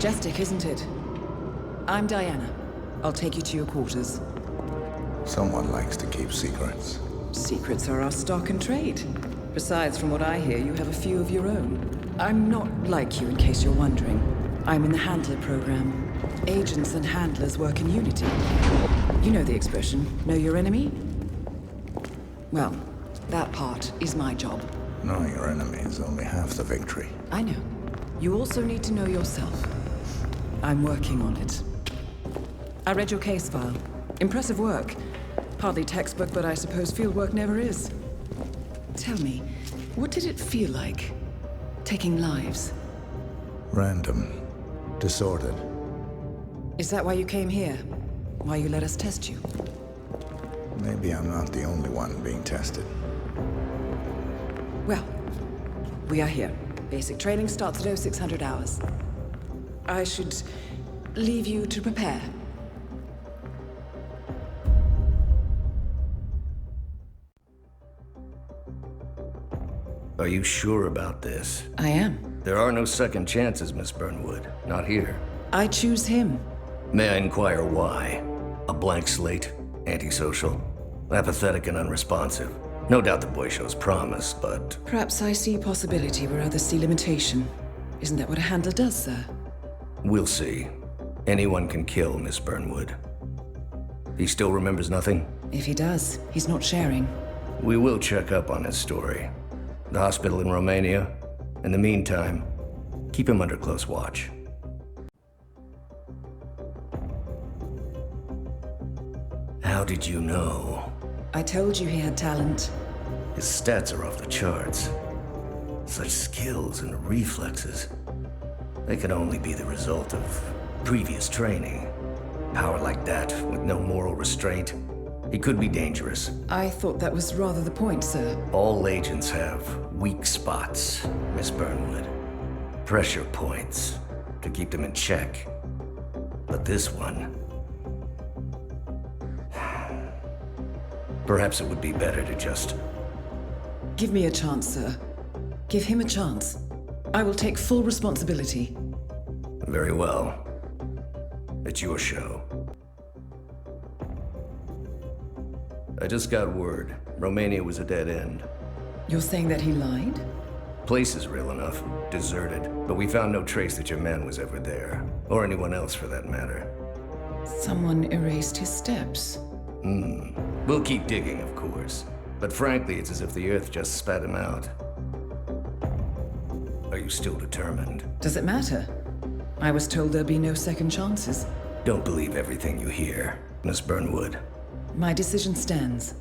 Majestic, isn't it? I'm Diana. I'll take you to your quarters. Someone likes to keep secrets. Secrets are our stock and trade. Besides, from what I hear, you have a few of your own. I'm not like you, in case you're wondering. I'm in the Handler program. Agents and handlers work in unity. You know the expression, know your enemy? Well, that part is my job. Knowing your enemy is only half the victory. I know. You also need to know yourself. I'm working on it. I read your case file. Impressive work. Hardly textbook, but I suppose fieldwork never is. Tell me, what did it feel like, taking lives? Random. Disordered. Is that why you came here? Why you let us test you? Maybe I'm not the only one being tested. Well, we are here. Basic training starts at 0600 hours. I should leave you to prepare. Are you sure about this? I am. There are no second chances, Miss Burnwood. Not here. I choose him. May I inquire why? A blank slate? Antisocial? Apathetic and unresponsive? No doubt the boy shows promise, but... Perhaps I see possibility where others see limitation. Isn't that what a handler does, sir? We'll see. Anyone can kill Miss Burnwood. He still remembers nothing? If he does, he's not sharing. We will check up on his story. The hospital in Romania. In the meantime, keep him under close watch. How did you know? I told you he had talent. His stats are off the charts. Such skills and reflexes. They can only be the result of previous training. Power like that, with no moral restraint, he could be dangerous. I thought that was rather the point, sir. All agents have weak spots, Miss Burnwood. Pressure points to keep them in check. But this one... Perhaps it would be better to just... Give me a chance, sir. Give him a chance. I will take full responsibility. Very well. It's your show. I just got word. Romania was a dead end. You're saying that he lied? Place is real enough. Deserted. But we found no trace that your man was ever there. Or anyone else for that matter. Someone erased his steps. We'll keep digging, of course. But frankly, it's as if the Earth just spat him out. Are you still determined? Does it matter? I was told there'd be no second chances. Don't believe everything you hear, Miss Burnwood. My decision stands.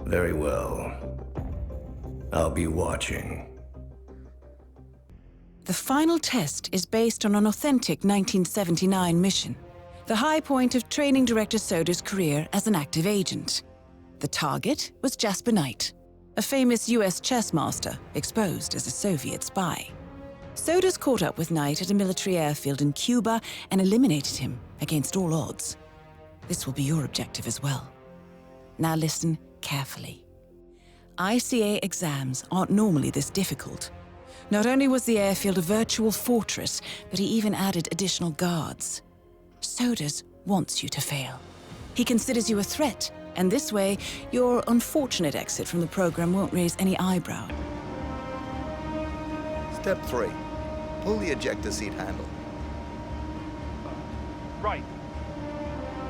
Very well. I'll be watching. The final test is based on an authentic 1979 mission. The high point of Training Director Soder's career as an active agent. The target was Jasper Knight, a famous US chess master exposed as a Soviet spy. Soder's caught up with Knight at a military airfield in Cuba and eliminated him against all odds. This will be your objective as well. Now listen carefully. ICA exams aren't normally this difficult. Not only was the airfield a virtual fortress, but he even added additional guards. Sodas wants you to fail. He considers you a threat, and this way, your unfortunate exit from the program won't raise any eyebrow. Step 3. Pull the ejector seat handle. Right.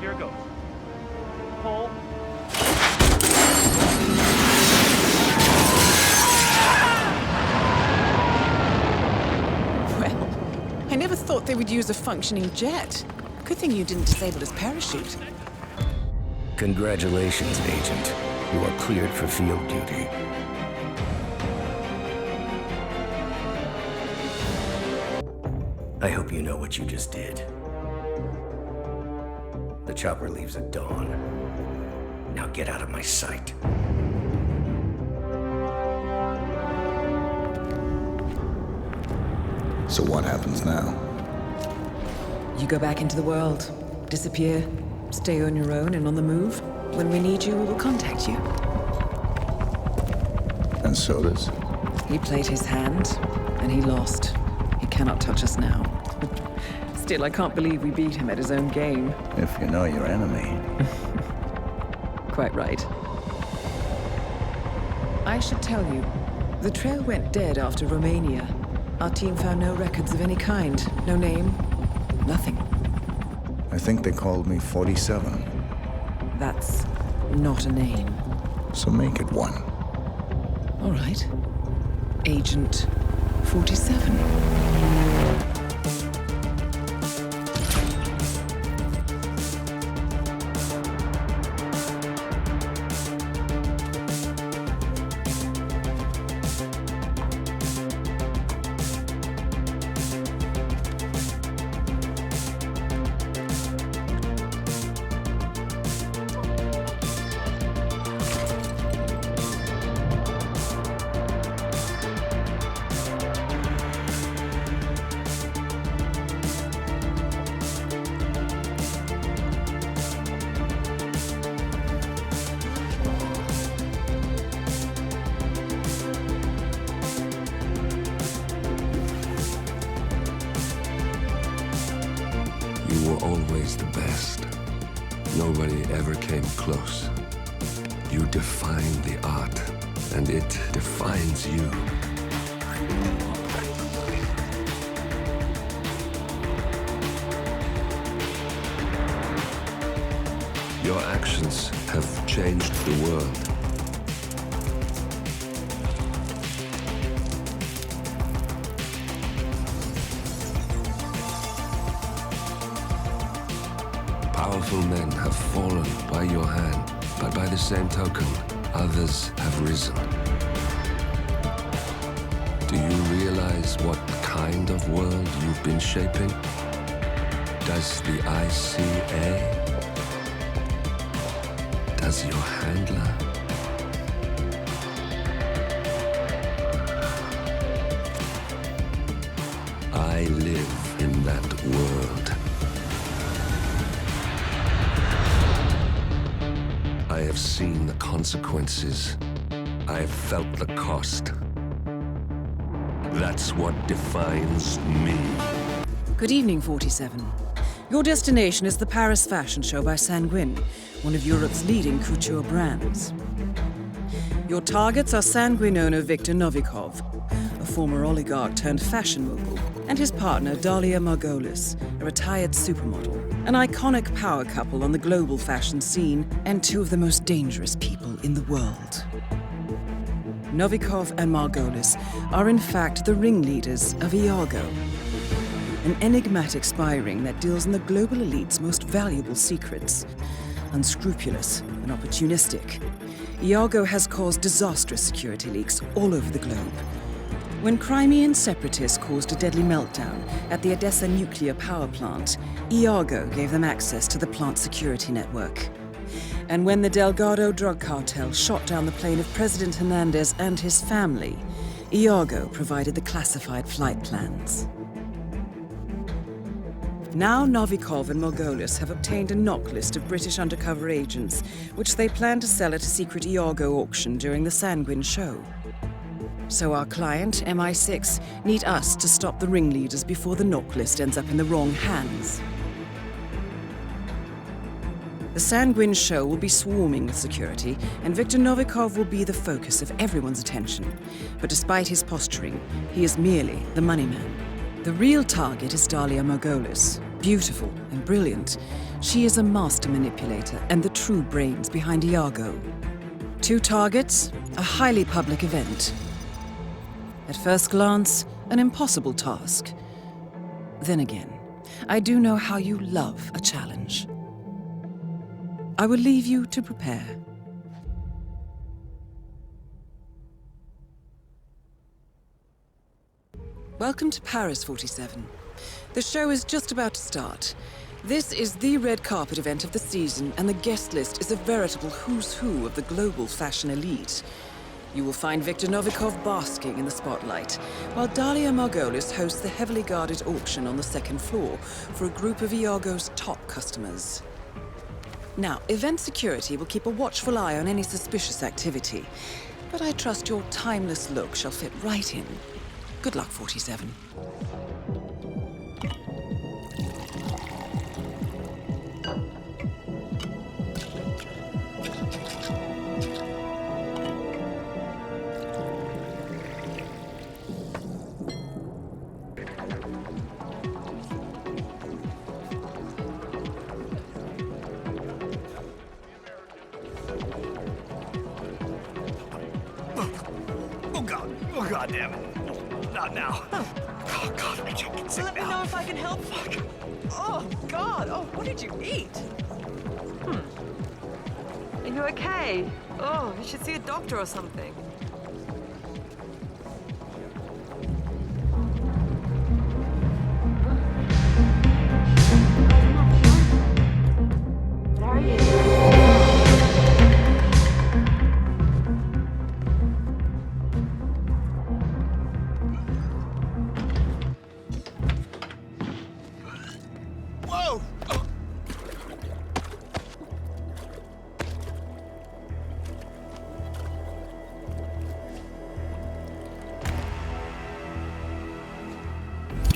Here goes. Pull. Well, I never thought they would use a functioning jet. Good thing you didn't disable his parachute. Congratulations, Agent. You are cleared for field duty. I hope you know what you just did. The chopper leaves at dawn. Now get out of my sight. So what happens now? You go back into the world, disappear, stay on your own and on the move. When we need you, we will contact you. And Sodas? He played his hand, and he lost. He cannot touch us now. Still, I can't believe we beat him at his own game. If you know your enemy. Quite right. I should tell you, the trail went dead after Romania. Our team found no records of any kind. No name, nothing. I think they called me 47. That's not a name. So make it one. All right. Agent 47. You were always the best. Nobody ever came close. You define the art, and it defines you. Your actions have changed the world. Powerful men have fallen by your hand, but by the same token, others have risen. Do you realize what kind of world you've been shaping? Does the ICA? Does your handler? I live in that world. I have seen the consequences. I have felt the cost. That's what defines me. Good evening, 47. Your destination is the Paris Fashion Show by Sanguine, one of Europe's leading couture brands. Your targets are Sanguine owner Viktor Novikov, a former oligarch turned fashion mogul, and his partner Dalia Margolis, a retired supermodel, an iconic power couple on the global fashion scene and two of the most dangerous people in the world. Novikov and Margolis are in fact the ringleaders of Iago, an enigmatic spy ring that deals in the global elite's most valuable secrets. Unscrupulous and opportunistic, Iago has caused disastrous security leaks all over the globe. When Crimean separatists caused a deadly meltdown at the Odessa nuclear power plant, Iago gave them access to the plant's security network. And when the Delgado drug cartel shot down the plane of President Hernandez and his family, Iago provided the classified flight plans. Now Novikov and Margolis have obtained a knock list of British undercover agents, which they plan to sell at a secret Iago auction during the Sanguine show. So our client, MI6, need us to stop the ringleaders before the knock list ends up in the wrong hands. The Sanguine show will be swarming with security, and Viktor Novikov will be the focus of everyone's attention. But despite his posturing, he is merely the money man. The real target is Dalia Margolis. Beautiful and brilliant, she is a master manipulator and the true brains behind Iago. Two targets, a highly public event. At first glance, an impossible task. Then again, I do know how you love a challenge. I will leave you to prepare. Welcome to Paris, 47. The show is just about to start. This is the red carpet event of the season, and the guest list is a veritable who's who of the global fashion elite. You will find Viktor Novikov basking in the spotlight, while Dalia Margolis hosts the heavily guarded auction on the second floor for a group of Iago's top customers. Now, event security will keep a watchful eye on any suspicious activity, but I trust your timeless look shall fit right in. Good luck, 47. God damn it. No, not now. Oh, God, I can't get sick Let me now. know if I can help. Fuck. Oh, God. Oh, what did you eat? Are you okay? Oh, you should see a doctor or something. There he is. Whoa!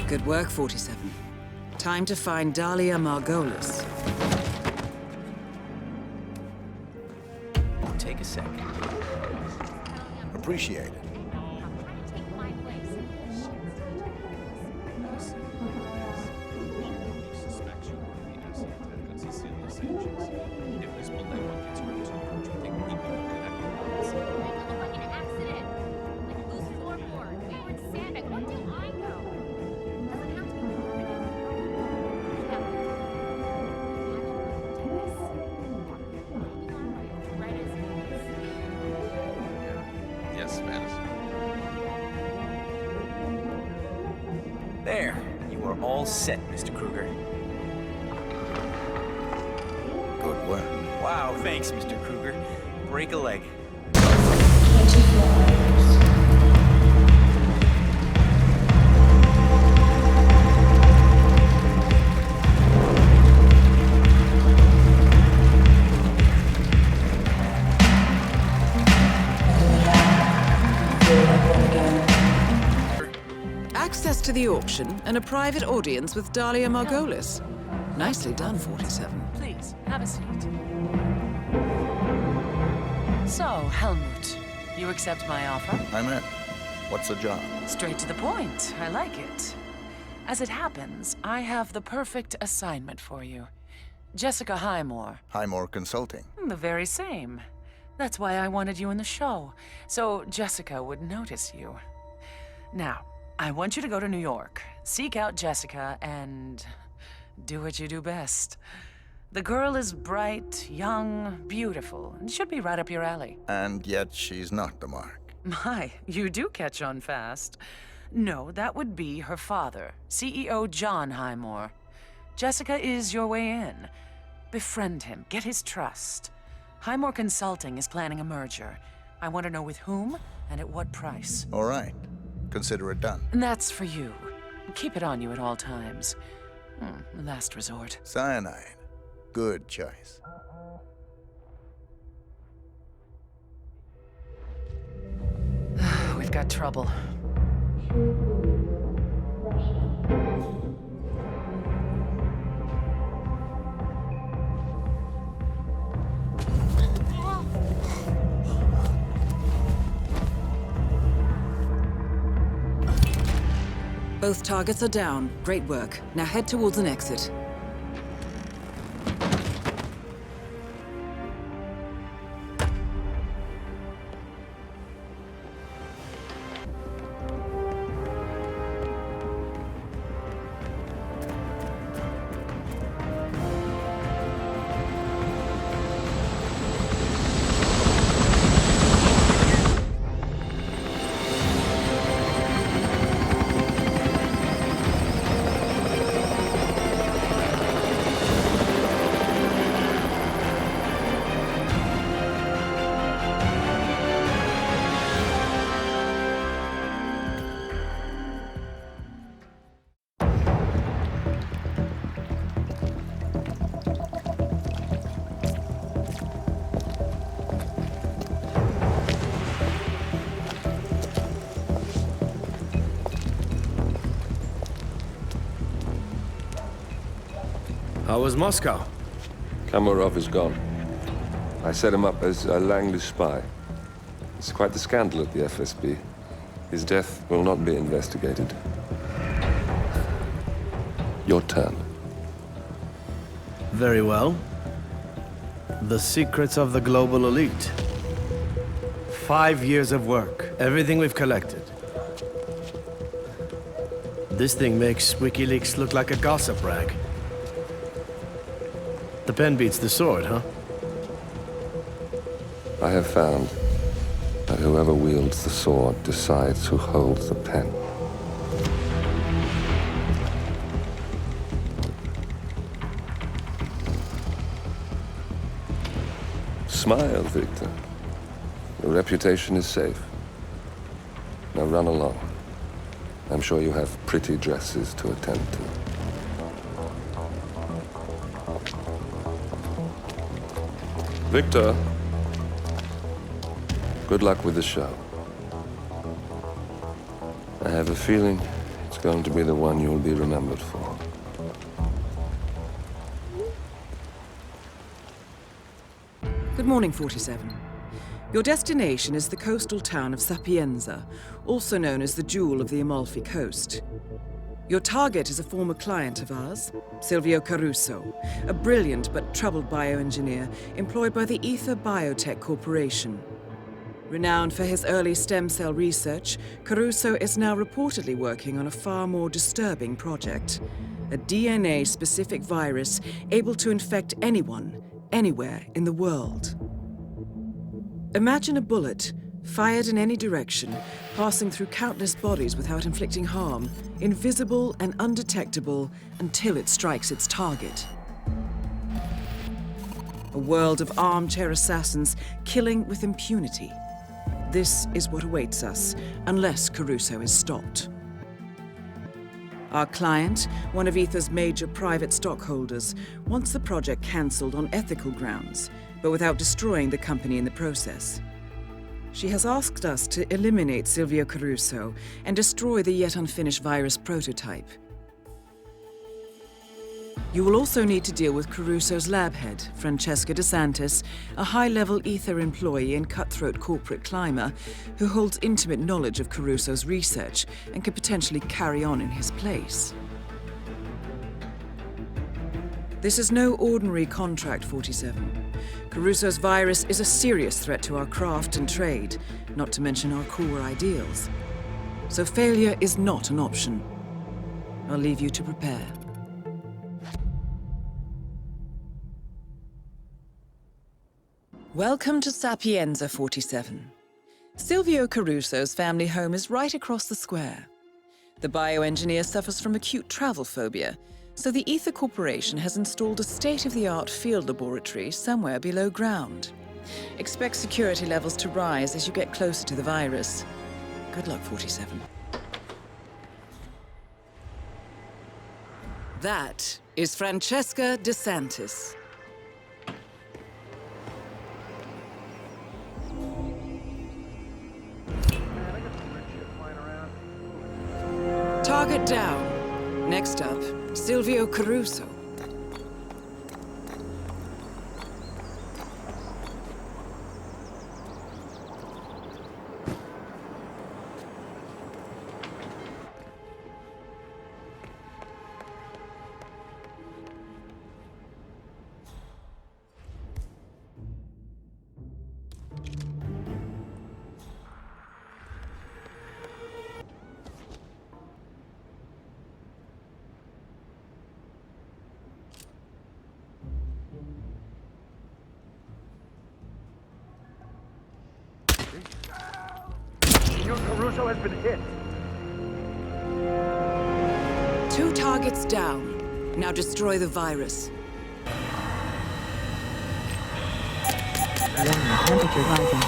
Good work, 47. Time to find Dahlia Margolis. Take a second. Appreciate it. Yes, Spanish. There. You are all set, Mr. Kruger. Good work. Wow, thanks, Mr. Kruger. Break a leg. Access to the auction and a private audience with Dahlia Margolis. Nicely done, 47. Please, have a seat. So, Helmut, you accept my offer? I'm in. What's the job? Straight to the point. I like it. As it happens, I have the perfect assignment for you. Jessica Highmore. Highmore Consulting. The very same. That's why I wanted you in the show, so Jessica would notice you. Now, I want you to go to New York, seek out Jessica, and do what you do best. The girl is bright, young, beautiful, and should be right up your alley. And yet she's not the mark. My, you do catch on fast. No, that would be her father, CEO John Highmore. Jessica is your way in. Befriend him, get his trust. Highmore Consulting is planning a merger. I want to know with whom and at what price. All right. Consider it done. And that's for you. Keep it on you at all times. Last resort. Cyanide. Good choice. We've got trouble. Both targets are down. Great work. Now head towards an exit. How was Moscow? Kamarov is gone. I set him up as a Langley spy. It's quite the scandal at the FSB. His death will not be investigated. Your turn. Very well. The secrets of the global elite. 5 years of work, everything we've collected. This thing makes WikiLeaks look like a gossip rag. The pen beats the sword, huh? I have found that whoever wields the sword decides who holds the pen. Smile, Victor. Your reputation is safe. Now run along. I'm sure you have pretty dresses to attend to. Victor, good luck with the show. I have a feeling it's going to be the one you'll be remembered for. Good morning, 47. Your destination is the coastal town of Sapienza, also known as the Jewel of the Amalfi Coast. Your target is a former client of ours, Silvio Caruso, a brilliant but troubled bioengineer employed by the Ether Biotech Corporation. Renowned for his early stem cell research, Caruso is now reportedly working on a far more disturbing project, a DNA-specific virus able to infect anyone, anywhere in the world. Imagine a bullet, fired in any direction, passing through countless bodies without inflicting harm, invisible and undetectable until it strikes its target. A world of armchair assassins killing with impunity. This is what awaits us, unless Caruso is stopped. Our client, one of Ether's major private stockholders, wants the project cancelled on ethical grounds, but without destroying the company in the process. She has asked us to eliminate Silvio Caruso and destroy the yet unfinished virus prototype. You will also need to deal with Caruso's lab head, Francesca DeSantis, a high-level Ether employee and cutthroat corporate climber who holds intimate knowledge of Caruso's research and could potentially carry on in his place. This is no ordinary contract, 47. Caruso's virus is a serious threat to our craft and trade, not to mention our core ideals. So failure is not an option. I'll leave you to prepare. Welcome to Sapienza, 47. Silvio Caruso's family home is right across the square. The bioengineer suffers from acute travel phobia, so the Ether Corporation has installed a state-of-the-art field laboratory somewhere below ground. Expect security levels to rise as you get closer to the virus. Good luck, 47. That is Francesca DeSantis. Target down. Next up, Silvio Caruso. Senor Caruso has been hit. 2 targets down. Now destroy the virus. Temperature rising.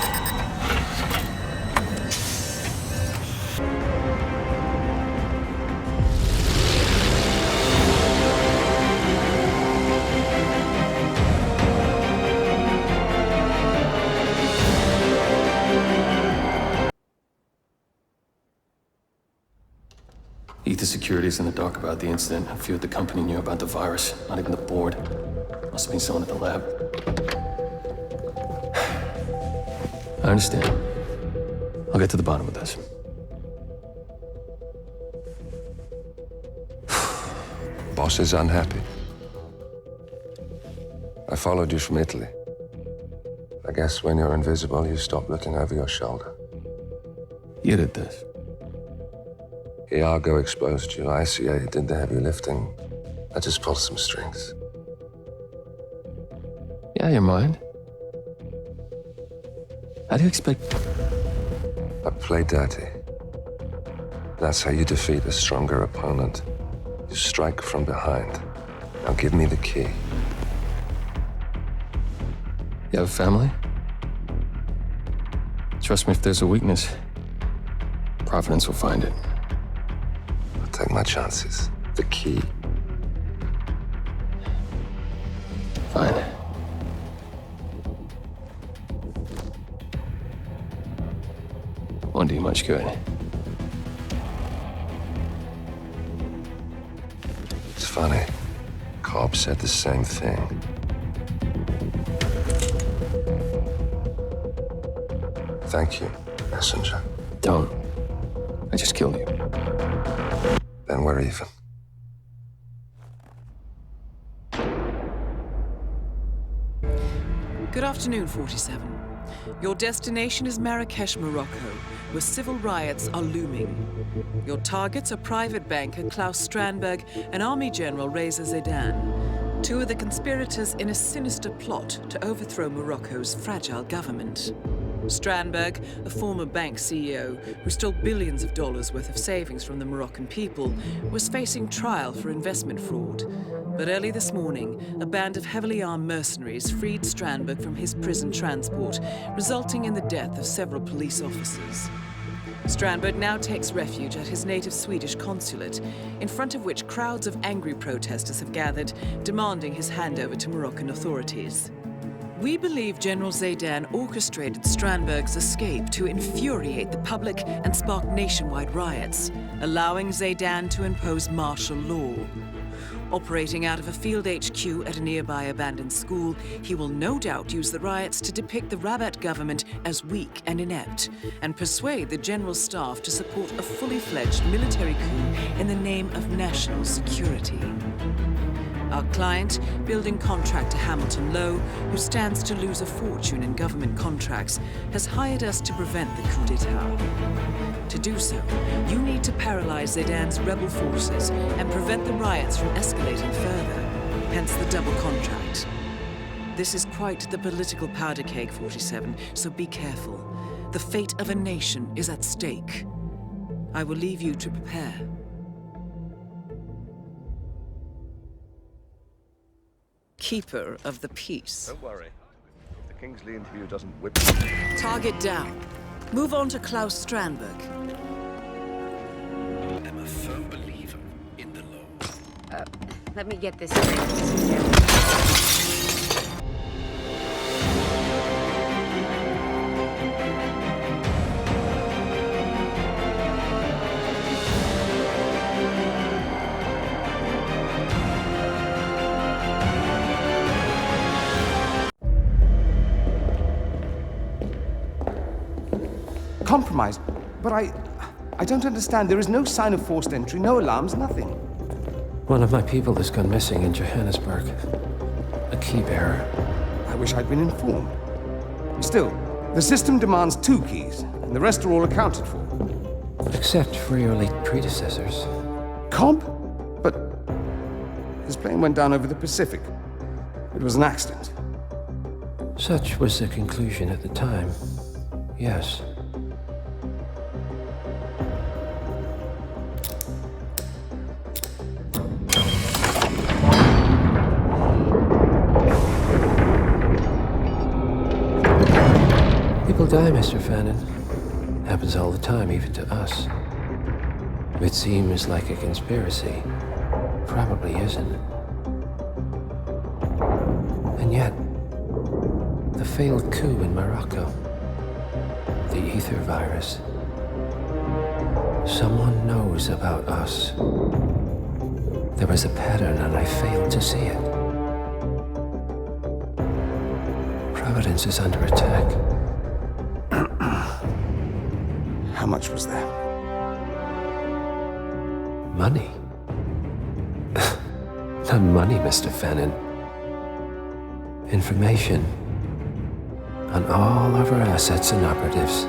Ether Security's in the dark about the incident. A few at the company knew about the virus. Not even the board. Must have been someone at the lab. I understand. I'll get to the bottom of this. Boss is unhappy. I followed you from Italy. I guess when you're invisible, you stop looking over your shoulder. You did this. Iago exposed you. ICA did the heavy lifting. I just pulled some strings. Yeah, your mind. How do you expect... I play dirty. That's how you defeat a stronger opponent. You strike from behind. Now give me the key. You have a family? Trust me, if there's a weakness, Providence will find it. I'll take my chances. The key. Fine. Won't do you much good. It's funny. Cobb said the same thing. Thank you, messenger. Don't. I just killed you. Then we're even. Good afternoon, 47. Your destination is Marrakesh, Morocco, where civil riots are looming. Your targets are private banker Klaus Strandberg and Army General Reza Zaidan, two of the conspirators in a sinister plot to overthrow Morocco's fragile government. Strandberg, a former bank CEO who stole billions of dollars worth of savings from the Moroccan people, was facing trial for investment fraud. But early this morning, a band of heavily armed mercenaries freed Strandberg from his prison transport, resulting in the death of several police officers. Strandberg now takes refuge at his native Swedish consulate, in front of which crowds of angry protesters have gathered, demanding his handover to Moroccan authorities. We believe General Zaidan orchestrated Strandberg's escape to infuriate the public and spark nationwide riots, allowing Zaidan to impose martial law. Operating out of a field HQ at a nearby abandoned school, he will no doubt use the riots to depict the Rabat government as weak and inept, and persuade the general staff to support a fully fledged military coup in the name of national security. Our client, building contractor Hamilton Lowe, who stands to lose a fortune in government contracts, has hired us to prevent the coup d'etat. To do so, you need to paralyze Zaidan's rebel forces and prevent the riots from escalating further, hence the double contract. This is quite the political powder keg, 47, so be careful. The fate of a nation is at stake. I will leave you to prepare. Keeper of the peace. Don't worry. If the Kingsley interview doesn't whip... Target down. Move on to Klaus Strandberg. I'm a firm believer in the law. Let me get this straight. Compromised, but I don't understand. There is no sign of forced entry, no alarms, nothing. One of my people has gone missing in Johannesburg. A key bearer. I wish I'd been informed. Still, the system demands 2 keys, and the rest are all accounted for. Except for your late predecessors. Cobb? But his plane went down over the Pacific. It was an accident. Such was the conclusion at the time. Yes. People die, Mr. Fannin. Happens all the time, even to us. It seems like a conspiracy. Probably isn't. And yet, the failed coup in Morocco, the ether virus. Someone knows about us. There was a pattern and I failed to see it. Providence is under attack. How much was there? Money? Not money, Mr. Fannin. Information on all of our assets and operatives.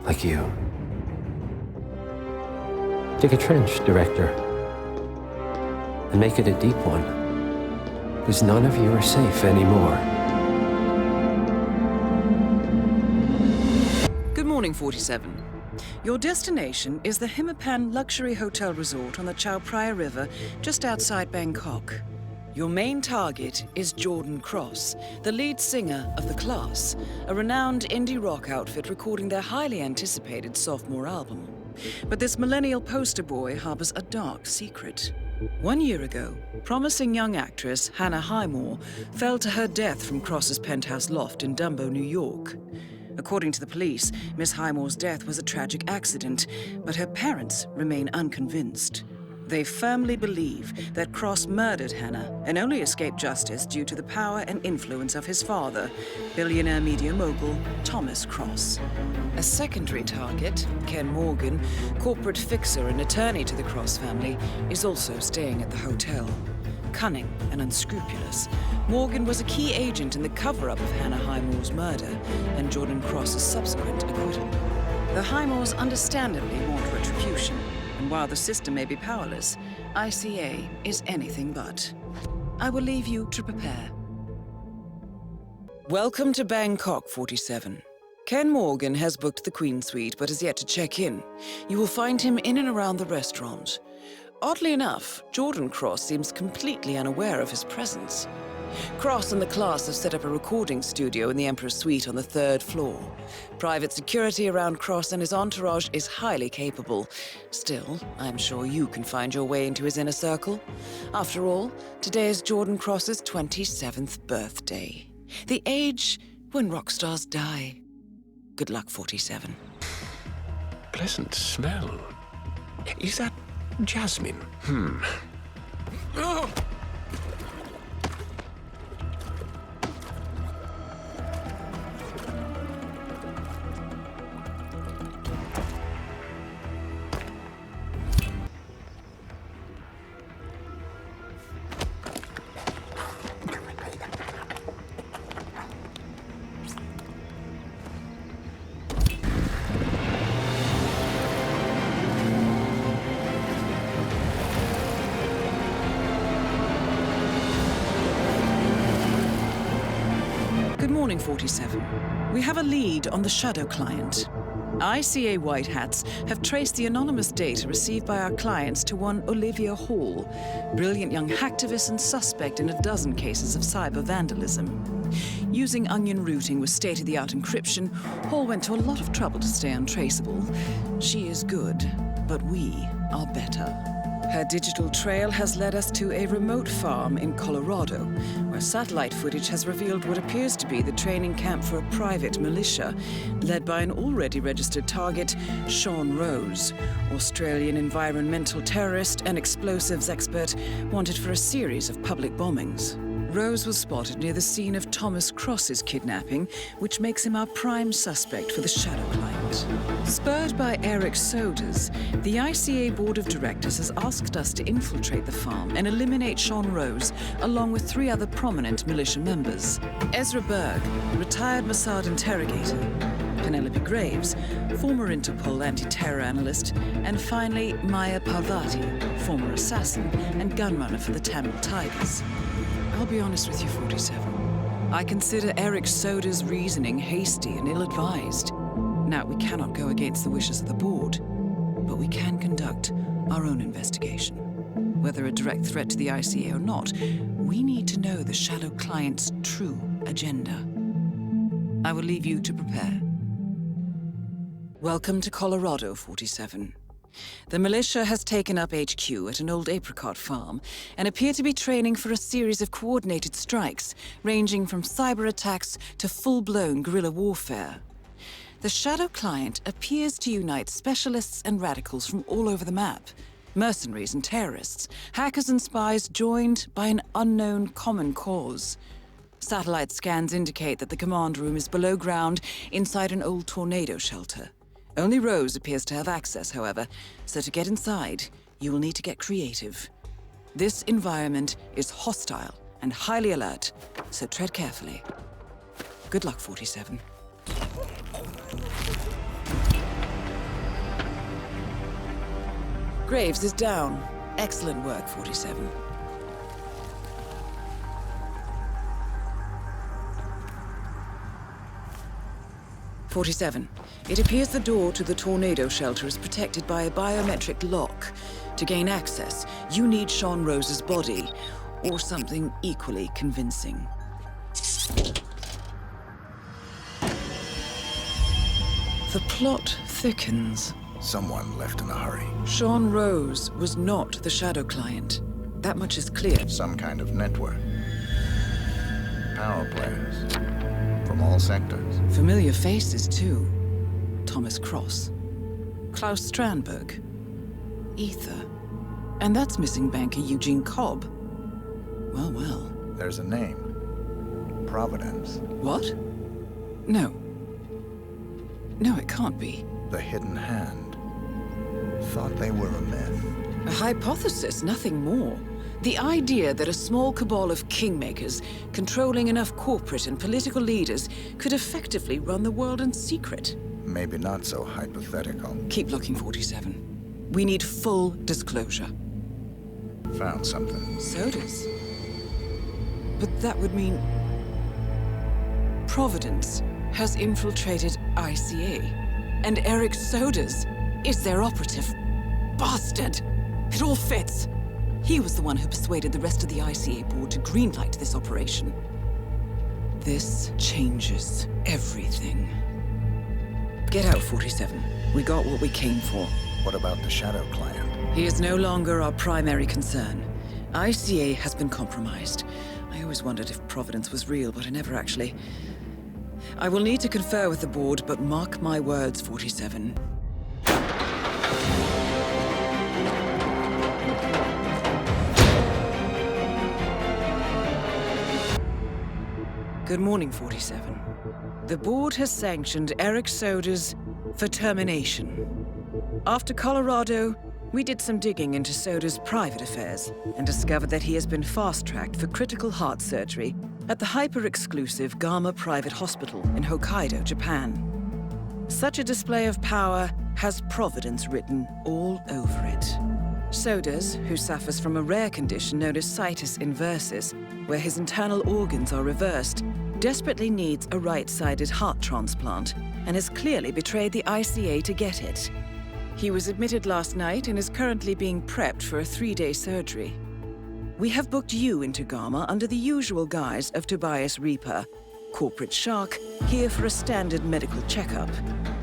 Like you. Dig a trench, Director. And make it a deep one. Because none of you are safe anymore. Good morning, 47. Your destination is the Hitman luxury hotel resort on the Chao Phraya River, just outside Bangkok. Your main target is Jordan Cross, the lead singer of The Class, a renowned indie rock outfit recording their highly anticipated sophomore album. But this millennial poster boy harbors a dark secret. 1 year ago, promising young actress Hannah Highmore fell to her death from Cross's penthouse loft in Dumbo, New York. According to the police, Miss Highmore's death was a tragic accident, but her parents remain unconvinced. They firmly believe that Cross murdered Hannah and only escaped justice due to the power and influence of his father, billionaire media mogul Thomas Cross. A secondary target, Ken Morgan, corporate fixer and attorney to the Cross family, is also staying at the hotel. Cunning and unscrupulous, Morgan was a key agent in the cover-up of Hannah Highmore's murder and Jordan Cross's subsequent acquittal. The Highmores understandably want retribution, and while the system may be powerless, ICA is anything but. I will leave you to prepare. Welcome to Bangkok, 47. Ken Morgan has booked the Queen Suite but has yet to check in. You will find him in and around the restaurant. Oddly enough, Jordan Cross seems completely unaware of his presence. Cross and the Class have set up a recording studio in the Emperor's Suite on the 3rd floor. Private security around Cross and his entourage is highly capable. Still, I'm sure you can find your way into his inner circle. After all, today is Jordan Cross's 27th birthday. The age when rock stars die. Good luck, 47. Pleasant smell. Is that jasmine? Oh! Good morning, 47. We have a lead on the Shadow client. ICA White Hats have traced the anonymous data received by our clients to one Olivia Hall, brilliant young hacktivist and suspect in a dozen cases of cyber vandalism. Using onion routing with state-of-the-art encryption, Hall went to a lot of trouble to stay untraceable. She is good, but we are better. Her digital trail has led us to a remote farm in Colorado, where satellite footage has revealed what appears to be the training camp for a private militia, led by an already registered target, Sean Rose, Australian environmental terrorist and explosives expert wanted for a series of public bombings. Rose was spotted near the scene of Thomas Cross's kidnapping, which makes him our prime suspect for the Shadow client. Spurred by Eric Sodas, the ICA Board of Directors has asked us to infiltrate the farm and eliminate Sean Rose, along with 3 other prominent militia members. Ezra Berg, retired Mossad interrogator, Penelope Graves, former Interpol anti-terror analyst, and finally Maya Parvati, former assassin and gunrunner for the Tamil Tigers. I'll be honest with you, 47. I consider Eric Soda's reasoning hasty and ill-advised. Now, we cannot go against the wishes of the board, but we can conduct our own investigation. Whether a direct threat to the ICA or not, we need to know the Shadow client's true agenda. I will leave you to prepare. Welcome to Colorado, 47. The militia has taken up HQ at an old apricot farm and appear to be training for a series of coordinated strikes, ranging from cyber attacks to full-blown guerrilla warfare. The Shadow client appears to unite specialists and radicals from all over the map, mercenaries and terrorists, hackers and spies joined by an unknown common cause. Satellite scans indicate that the command room is below ground inside an old tornado shelter. Only Rose appears to have access, however, so to get inside, you will need to get creative. This environment is hostile and highly alert, so tread carefully. Good luck, 47. Graves is down. Excellent work, 47. It appears the door to the tornado shelter is protected by a biometric lock. To gain access, you need Sean Rose's body, or something equally convincing. The plot thickens. Someone left in a hurry. Sean Rose was not the Shadow Client. That much is clear. Some kind of network. Power players. From all sectors. Familiar faces, too. Thomas Cross. Klaus Strandberg. Ether. And that's missing banker Eugene Cobb. Well, well. There's a name. Providence. What? No. No, it can't be. The Hidden Hand. Thought they were a myth. A hypothesis, nothing more. The idea that a small cabal of kingmakers, controlling enough corporate and political leaders, could effectively run the world in secret. Maybe not so hypothetical. Keep looking, 47. We need full disclosure. Found something. Sodas? But that would mean... Providence has infiltrated ICA. And Eric Sodas is their operative. Bastard! It all fits. He was the one who persuaded the rest of the ICA board to greenlight this operation. This changes everything. Get out, 47. We got what we came for. What about the Shadow Client? He is no longer our primary concern. ICA has been compromised. I always wondered if Providence was real, but I never actually... I will need to confer with the board, but mark my words, 47. Good morning, 47. The board has sanctioned Eric Sodas for termination. After Colorado, we did some digging into Soda's private affairs and discovered that he has been fast-tracked for critical heart surgery at the hyper-exclusive Gama Private Hospital in Hokkaido, Japan. Such a display of power has Providence written all over it. Sodas, who suffers from a rare condition known as situs inversus, where his internal organs are reversed, desperately needs a right-sided heart transplant and has clearly betrayed the ICA to get it. He was admitted last night and is currently being prepped for a 3-day surgery. We have booked you into Gama under the usual guise of Tobias Reaper, corporate shark, here for a standard medical checkup.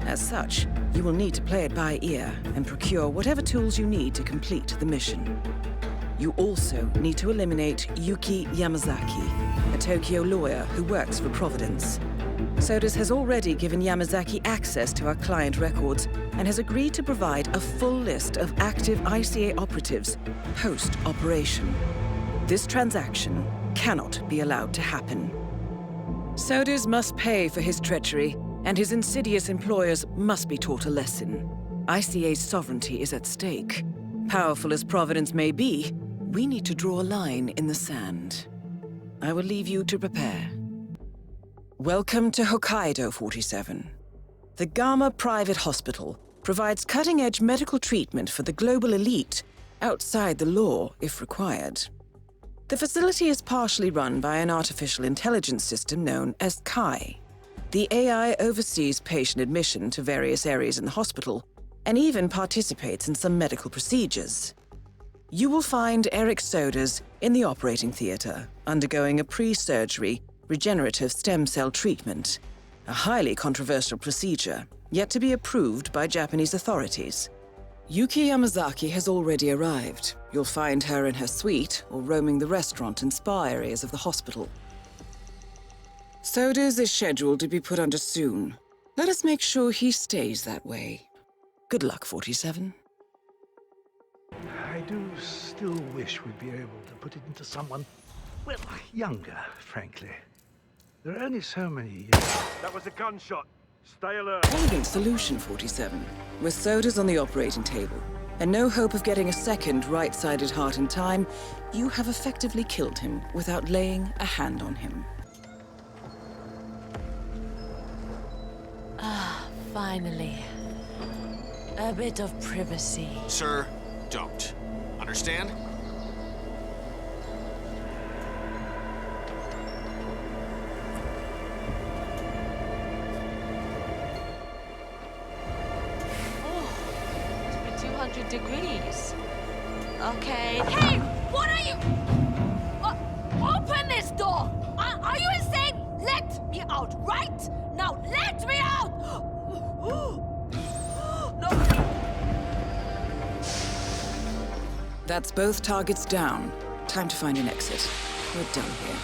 As such, you will need to play it by ear and procure whatever tools you need to complete the mission. You also need to eliminate Yuki Yamazaki, a Tokyo lawyer who works for Providence. Sodas has already given Yamazaki access to our client records and has agreed to provide a full list of active ICA operatives post-operation. This transaction cannot be allowed to happen. Sodas must pay for his treachery, and his insidious employers must be taught a lesson. ICA's sovereignty is at stake. Powerful as Providence may be, we need to draw a line in the sand. I will leave you to prepare. Welcome to Hokkaido, 47. The Gama Private Hospital provides cutting-edge medical treatment for the global elite, outside the law if required. The facility is partially run by an artificial intelligence system known as Kai. The AI oversees patient admission to various areas in the hospital and even participates in some medical procedures. You will find Eric Sodas in the operating theater, undergoing a pre-surgery regenerative stem cell treatment, a highly controversial procedure, yet to be approved by Japanese authorities. Yuki Yamazaki has already arrived. You'll find her in her suite or roaming the restaurant and spa areas of the hospital. Sodas is scheduled to be put under soon. Let us make sure he stays that way. Good luck, 47. I do still wish we'd be able to put it into someone, well, younger, frankly. There are only so many... That was a gunshot. Stay alert. Elegant solution, 47. With Sodas on the operating table, and no hope of getting a second right-sided heart in time, you have effectively killed him without laying a hand on him. Ah, finally. A bit of privacy. Sir, don't. Understand? Oh, it's been 200 degrees. Okay. Hey, what are you? Open this door! Are you insane? Let me out, right? Now, let me out! No. That's both targets down. Time to find an exit. We're done here.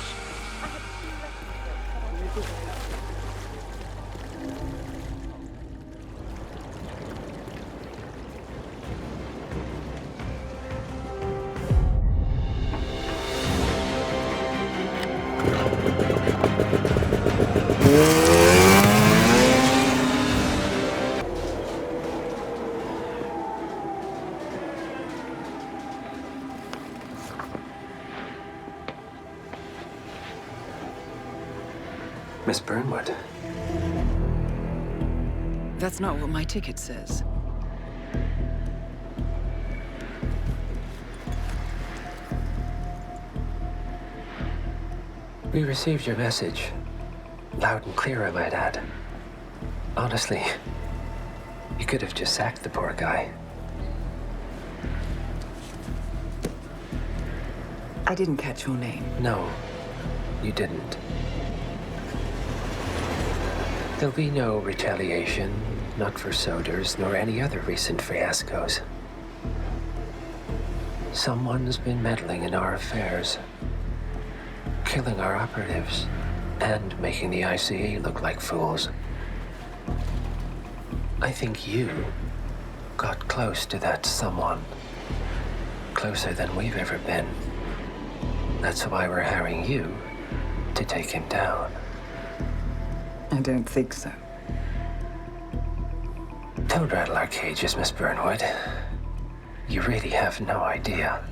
Miss Burnwood. That's not what my ticket says. We received your message. Loud and clear, I might add. Honestly, you could have just sacked the poor guy. I didn't catch your name. No, you didn't. There'll be no retaliation, not for Soders, nor any other recent fiascos. Someone's been meddling in our affairs, killing our operatives, and making the ICA look like fools. I think you got close to that someone. Closer than we've ever been. That's why we're hiring you to take him down. I don't think so. Don't rattle our cages, Miss Burnwood. You really have no idea.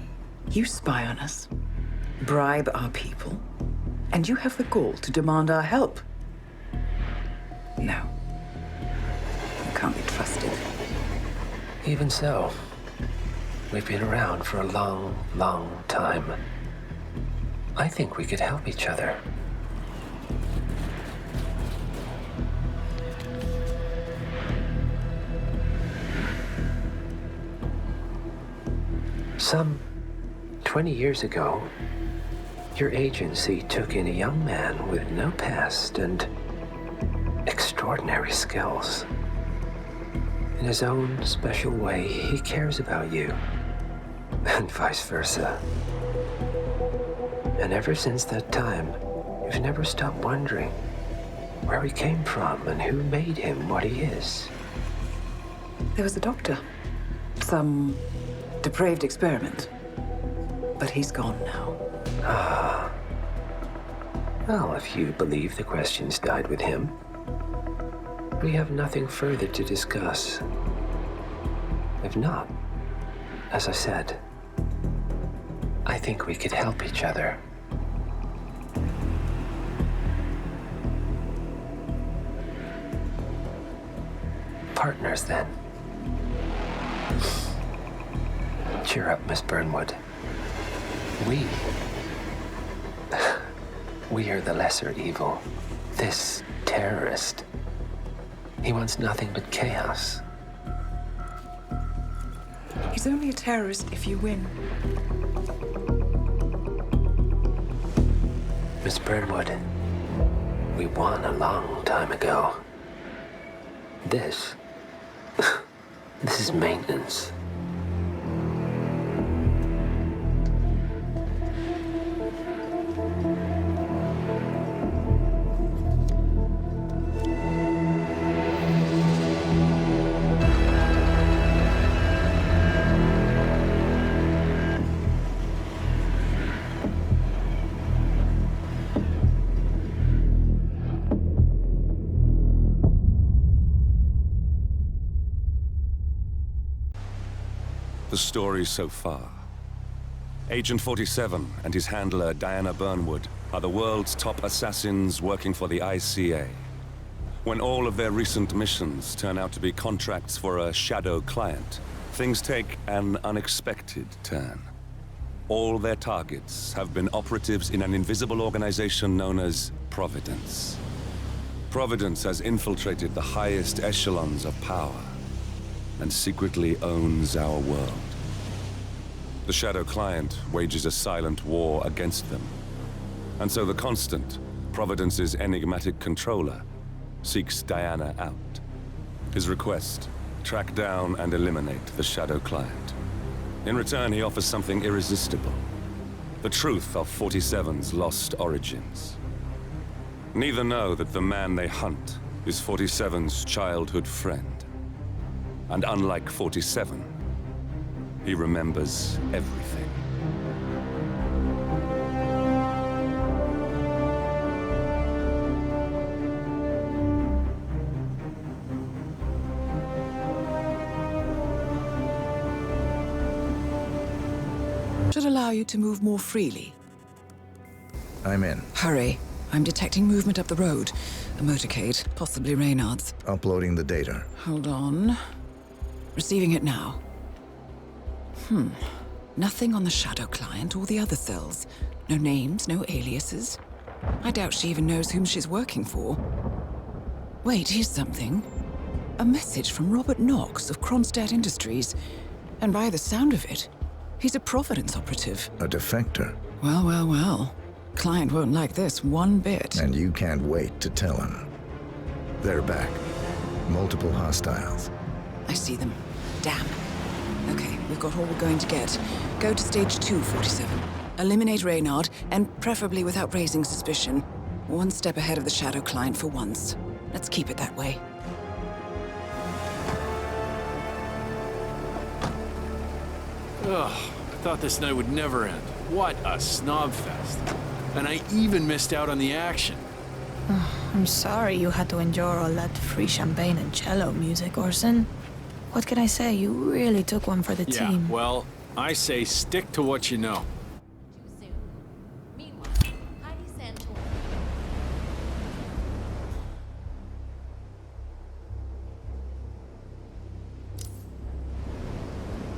You spy on us, bribe our people, and you have the gall to demand our help. No. You can't be trusted. Even so, we've been around for a long, long time. I think we could help each other. Some 20 years ago, your agency took in a young man with no past and extraordinary skills. In his own special way, he cares about you, and vice versa. And ever since that time, you've never stopped wondering where he came from and who made him what he is. There was a doctor. Some depraved experiment. But he's gone now. Ah. Well, if you believe the questions died with him, we have nothing further to discuss. If not, as I said, I think we could help each other. Partners, then. Cheer up, Miss Burnwood. We are the lesser evil. This terrorist. He wants nothing but chaos. He's only a terrorist if you win. Miss Burnwood, we won a long time ago. This is maintenance. The story so far. Agent 47 and his handler, Diana Burnwood, are the world's top assassins working for the ICA. When all of their recent missions turn out to be contracts for a shadow client, things take an unexpected turn. All their targets have been operatives in an invisible organization known as Providence. Providence has infiltrated the highest echelons of power and secretly owns our world. The Shadow Client wages a silent war against them. And so the Constant, Providence's enigmatic controller, seeks Diana out. His request: track down and eliminate the Shadow Client. In return, he offers something irresistible: the truth of 47's lost origins. Neither know that the man they hunt is 47's childhood friend. And unlike 47, he remembers everything. Should allow you to move more freely. I'm in. Hurry. I'm detecting movement up the road. A motorcade, possibly Reynard's. Uploading the data. Hold on. Receiving it now. Nothing on the Shadow Client or the other cells. No names, no aliases. I doubt she even knows whom she's working for. Wait, here's something. A message from Robert Knox of Kronstadt Industries. And by the sound of it, he's a Providence operative. A defector. Well, well, well. Client won't like this one bit. And you can't wait to tell him. They're back. Multiple hostiles. I see them. Damn. Okay, we've got all we're going to get. Go to stage 2, 47. Eliminate Reynard, and preferably without raising suspicion. One step ahead of the Shadow Client for once. Let's keep it that way. Ugh, I thought this night would never end. What a snob fest. And I even missed out on the action. I'm sorry you had to endure all that free champagne and cello music, Orson. What can I say? You really took one for the team. Yeah, well, I say stick to what you know.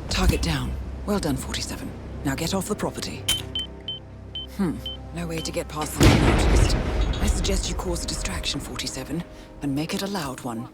Target down. Well done, 47. Now get off the property. No way to get past the unnoticed. I suggest you cause a distraction, 47, and make it a loud one.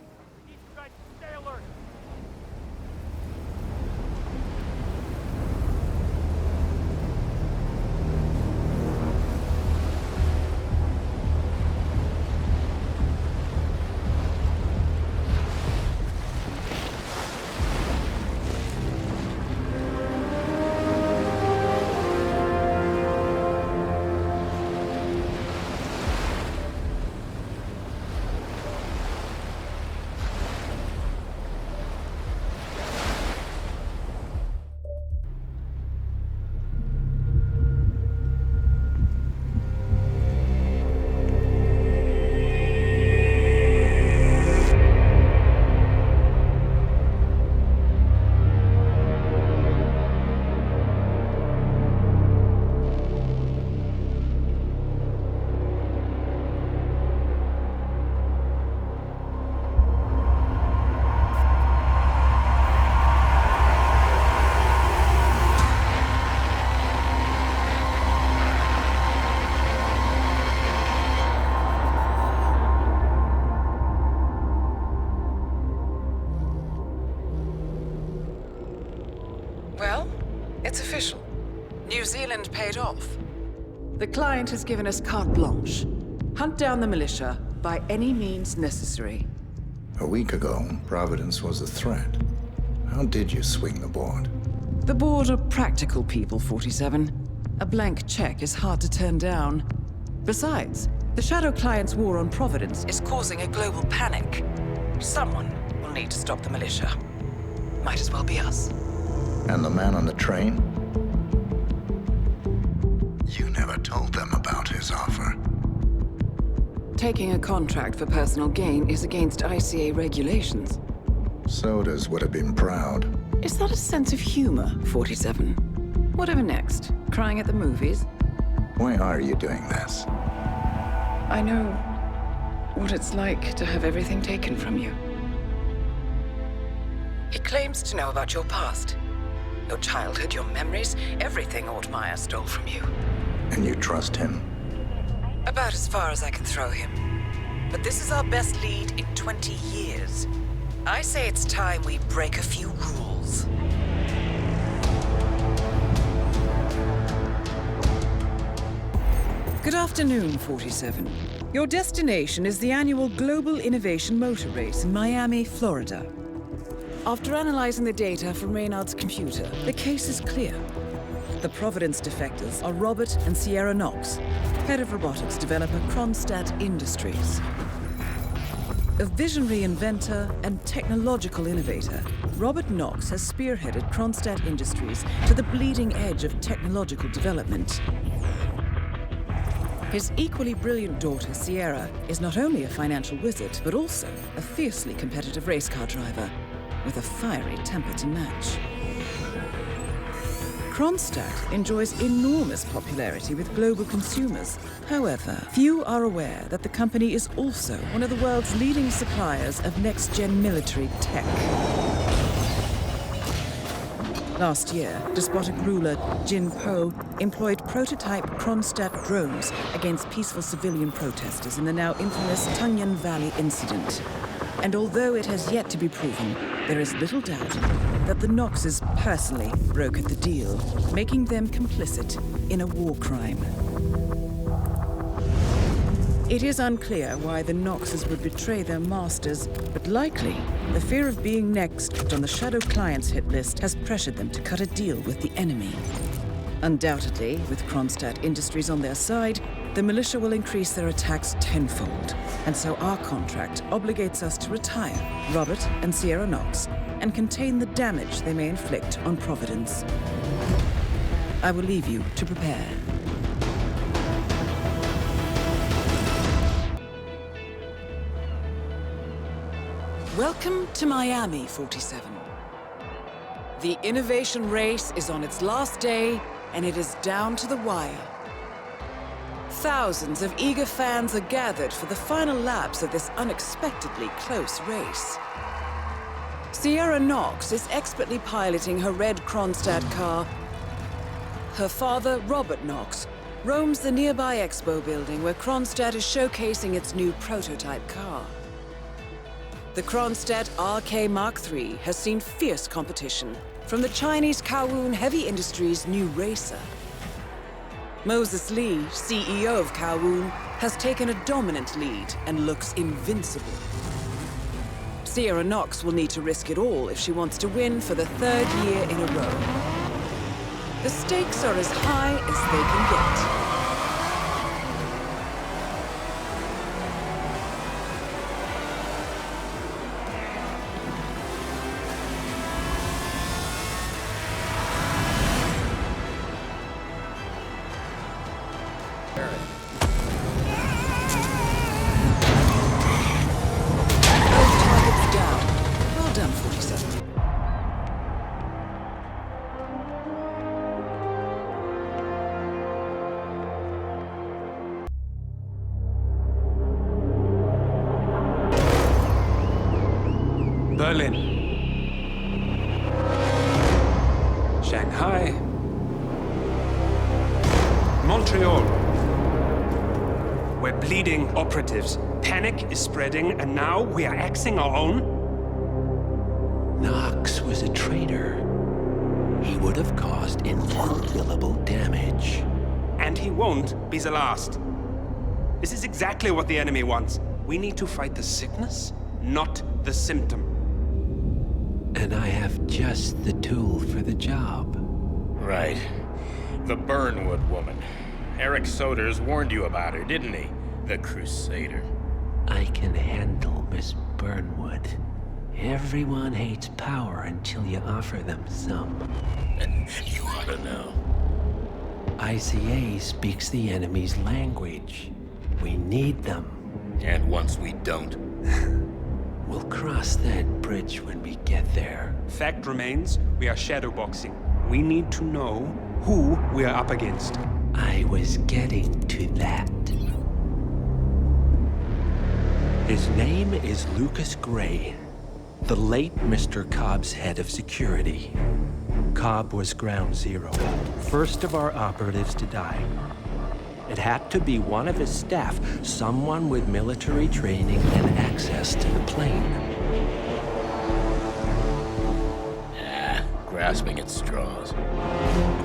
Well, it's official. New Zealand paid off. The client has given us carte blanche. Hunt down the militia by any means necessary. A week ago, Providence was a threat. How did you swing the board? The board are practical people, 47. A blank check is hard to turn down. Besides, the Shadow Client's war on Providence is causing a global panic. Someone will need to stop the militia. Might as well be us. And the man on the train? You never told them about his offer. Taking a contract for personal gain is against ICA regulations. Sodas would have been proud. Is that a sense of humor, 47? Whatever next? Crying at the movies? Why are you doing this? I know what it's like to have everything taken from you. He claims to know about your past. Your childhood, your memories, everything Altmaier stole from you. And you trust him? About as far as I can throw him. But this is our best lead in 20 years. I say it's time we break a few rules. Good afternoon, 47. Your destination is the annual Global Innovation Motor Race in Miami, Florida. After analyzing the data from Reynard's computer, the case is clear. The Providence defectors are Robert and Sierra Knox, head of robotics developer Kronstadt Industries. A visionary inventor and technological innovator, Robert Knox has spearheaded Kronstadt Industries to the bleeding edge of technological development. His equally brilliant daughter, Sierra, is not only a financial wizard, but also a fiercely competitive race car driver, with a fiery temper to match. Kronstadt enjoys enormous popularity with global consumers. However, few are aware that the company is also one of the world's leading suppliers of next-gen military tech. Last year, despotic ruler Jin Po employed prototype Kronstadt drones against peaceful civilian protesters in the now infamous Tungan Valley incident. And although it has yet to be proven, there is little doubt that the Knoxes personally brokered the deal, making them complicit in a war crime. It is unclear why the Knoxes would betray their masters, but likely the fear of being next on the Shadow Clients hit list has pressured them to cut a deal with the enemy. Undoubtedly, with Kronstadt Industries on their side, the militia will increase their attacks tenfold, and so our contract obligates us to retire Robert and Sierra Knox and contain the damage they may inflict on Providence. I will leave you to prepare. Welcome to Miami, 47. The innovation race is on its last day, and it is down to the wire. Thousands of eager fans are gathered for the final laps of this unexpectedly close race. Sierra Knox is expertly piloting her red Kronstadt car. Her father, Robert Knox, roams the nearby expo building where Kronstadt is showcasing its new prototype car. The Kronstadt RK Mark III has seen fierce competition from the Chinese Kowloon Heavy Industries' new racer. Moses Lee, CEO of Kowloon, has taken a dominant lead and looks invincible. Sierra Knox will need to risk it all if she wants to win for the third year in a row. The stakes are as high as they can get. Berlin. Shanghai. Montreal. We're bleeding operatives. Panic is spreading, and now we are axing our own? Knox was a traitor. He would have caused incalculable damage. And he won't be the last. This is exactly what the enemy wants. We need to fight the sickness, not the symptom. And I have just the tool for the job. Right. The Burnwood woman. Eric Soders warned you about her, didn't he? The Crusader. I can handle Miss Burnwood. Everyone hates power until you offer them some. You ought to know. ICA speaks the enemy's language. We need them. And once we don't? We'll cross that bridge when we get there. Fact remains, we are shadowboxing. We need to know who we are up against. I was getting to that. His name is Lucas Gray. The late Mr. Cobb's head of security. Cobb was ground zero, first of our operatives to die. It had to be one of his staff, someone with military training and access to the plane. Grasping at straws.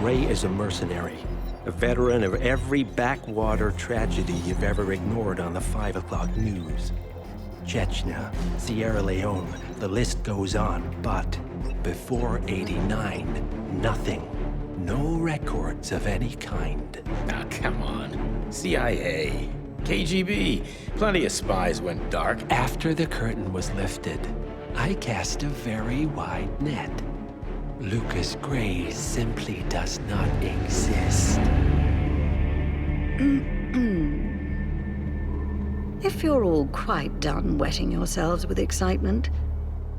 Gray is a mercenary, a veteran of every backwater tragedy you've ever ignored on the 5 o'clock news. Chechnya, Sierra Leone, the list goes on, but before '89, nothing. No records of any kind. Ah, come on. CIA, KGB, plenty of spies went dark. After the curtain was lifted, I cast a very wide net. Lucas Gray simply does not exist. If you're all quite done wetting yourselves with excitement,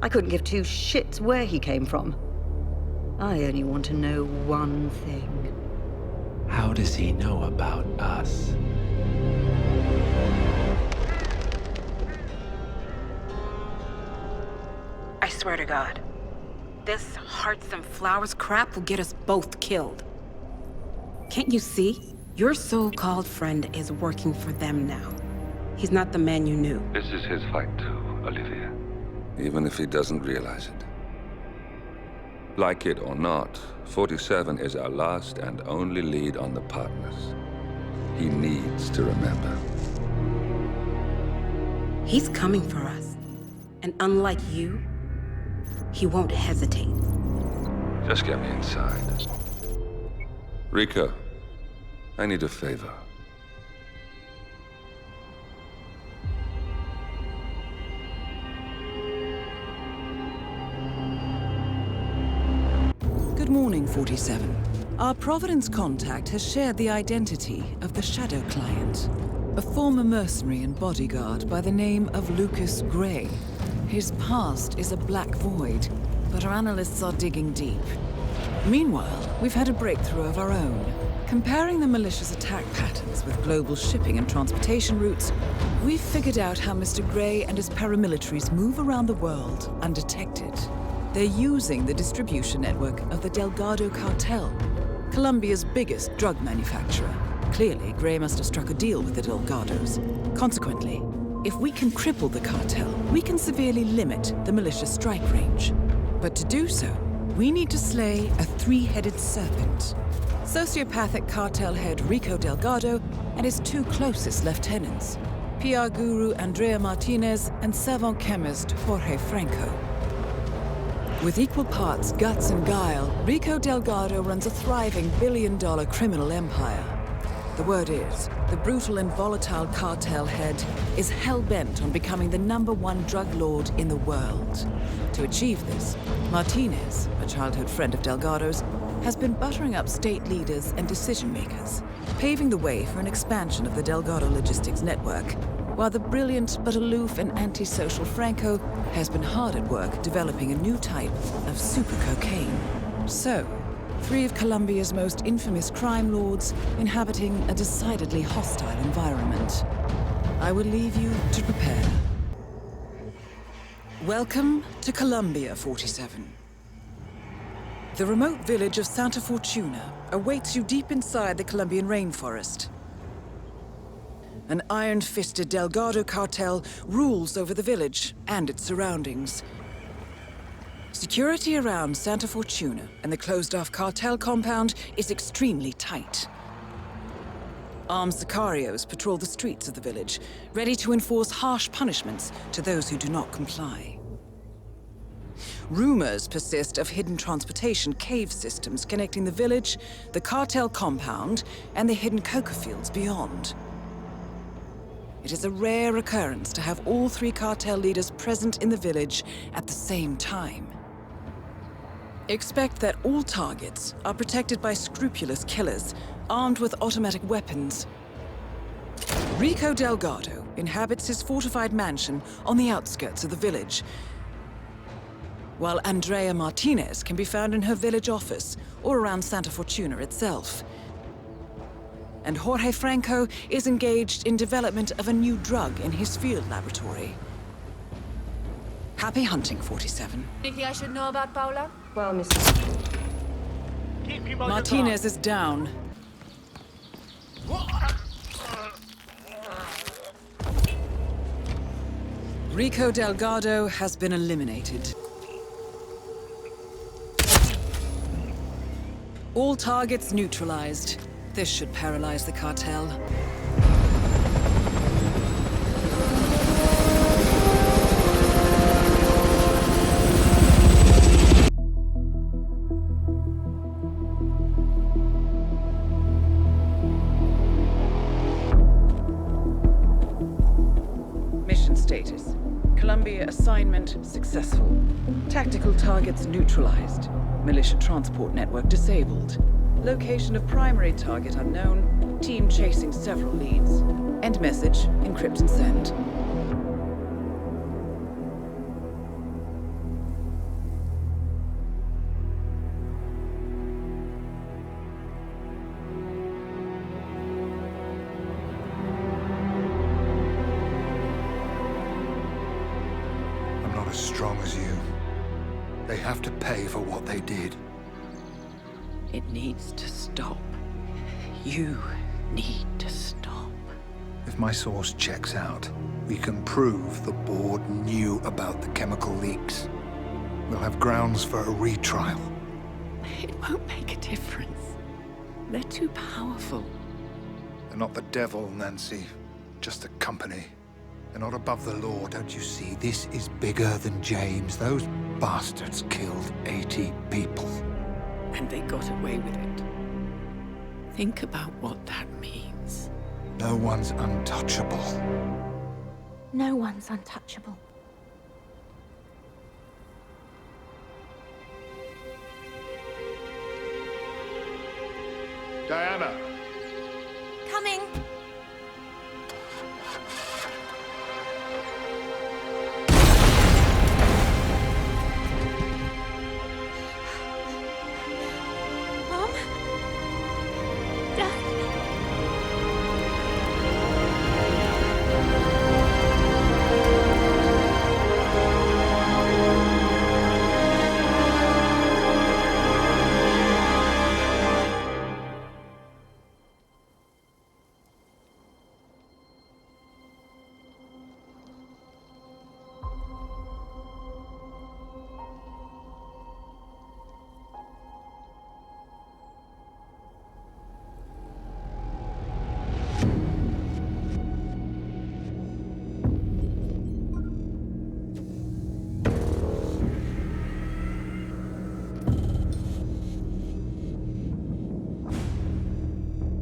I couldn't give two shits where he came from. I only want to know one thing. How does he know about us? I swear to God, this hearts and flowers crap will get us both killed. Can't you see? Your so-called friend is working for them now. He's not the man you knew. This is his fight too, Olivia. Even if he doesn't realize it. Like it or not, 47 is our last and only lead on the partners. He needs to remember. He's coming for us. And unlike you, he won't hesitate. Just get me inside. Rico, I need a favor. Good morning, 47. Our Providence contact has shared the identity of the Shadow Client, a former mercenary and bodyguard by the name of Lucas Gray. His past is a black void, but our analysts are digging deep. Meanwhile, we've had a breakthrough of our own. Comparing the malicious attack patterns with global shipping and transportation routes, we've figured out how Mr. Gray and his paramilitaries move around the world undetected. They're using the distribution network of the Delgado cartel, Colombia's biggest drug manufacturer. Clearly, Gray must have struck a deal with the Delgados. Consequently, if we can cripple the cartel, we can severely limit the malicious strike range. But to do so, we need to slay a three-headed serpent. Sociopathic cartel head Rico Delgado and his two closest lieutenants, PR guru Andrea Martinez and savant chemist Jorge Franco. With equal parts guts and guile, Rico Delgado runs a thriving billion-dollar criminal empire. The word is, the brutal and volatile cartel head is hell-bent on becoming the #1 drug lord in the world. To achieve this, Martinez, a childhood friend of Delgado's, has been buttering up state leaders and decision-makers, paving the way for an expansion of the Delgado logistics network, while the brilliant but aloof and antisocial Franco has been hard at work developing a new type of super cocaine. So, three of Colombia's most infamous crime lords inhabiting a decidedly hostile environment. I will leave you to prepare. Welcome to Colombia, 47. The remote village of Santa Fortuna awaits you deep inside the Colombian rainforest. An iron-fisted Delgado cartel rules over the village and its surroundings. Security around Santa Fortuna and the closed-off cartel compound is extremely tight. Armed sicarios patrol the streets of the village, ready to enforce harsh punishments to those who do not comply. Rumors persist of hidden transportation cave systems connecting the village, the cartel compound, and the hidden coca fields beyond. It is a rare occurrence to have all three cartel leaders present in the village at the same time. Expect that all targets are protected by scrupulous killers, armed with automatic weapons. Rico Delgado inhabits his fortified mansion on the outskirts of the village, while Andrea Martinez can be found in her village office or around Santa Fortuna itself. And Jorge Franco is engaged in development of a new drug in his field laboratory. Happy hunting, 47. Anything I should know about Paula? Well, Miss... Martinez is down. Rico Delgado has been eliminated. All targets neutralized. This should paralyze the cartel. Mission status. Columbia assignment successful. Tactical targets neutralized. Militia transport network disabled. Location of primary target unknown. Team chasing several leads. End message. Encrypt and send. I'm not as strong as you. They have to pay for what they did. It needs to stop. You need to stop. If my source checks out, we can prove the board knew about the chemical leaks. We'll have grounds for a retrial. It won't make a difference. They're too powerful. They're not the devil, Nancy. Just a company. They're not above the law, don't you see? This is bigger than James. Those bastards killed 80 people. And they got away with it. Think about what that means. No one's untouchable. No one's untouchable. Diana! Coming! Mom? Dad?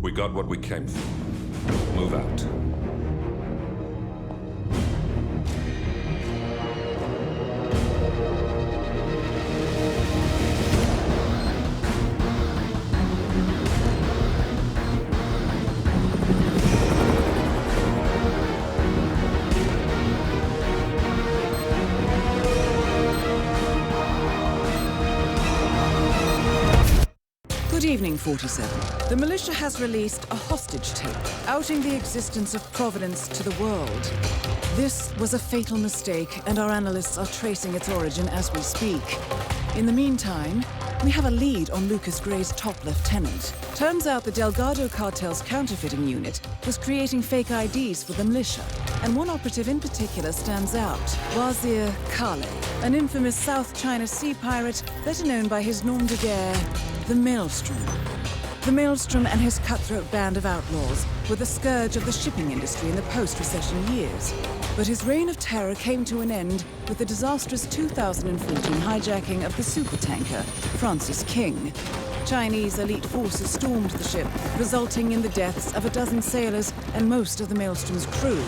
We got what we came for. Move out. Good evening, 47. The militia has released a hostage tape, outing the existence of Providence to the world. This was a fatal mistake, and our analysts are tracing its origin as we speak. In the meantime, we have a lead on Lucas Gray's top lieutenant. Turns out the Delgado cartel's counterfeiting unit was creating fake IDs for the militia, and one operative in particular stands out, Wazir Kale, an infamous South China Sea pirate better known by his nom de guerre, the Maelstrom. The Maelstrom and his cutthroat band of outlaws were the scourge of the shipping industry in the post-recession years. But his reign of terror came to an end with the disastrous 2014 hijacking of the supertanker, Francis King. Chinese elite forces stormed the ship, resulting in the deaths of a dozen sailors and most of the Maelstrom's crew.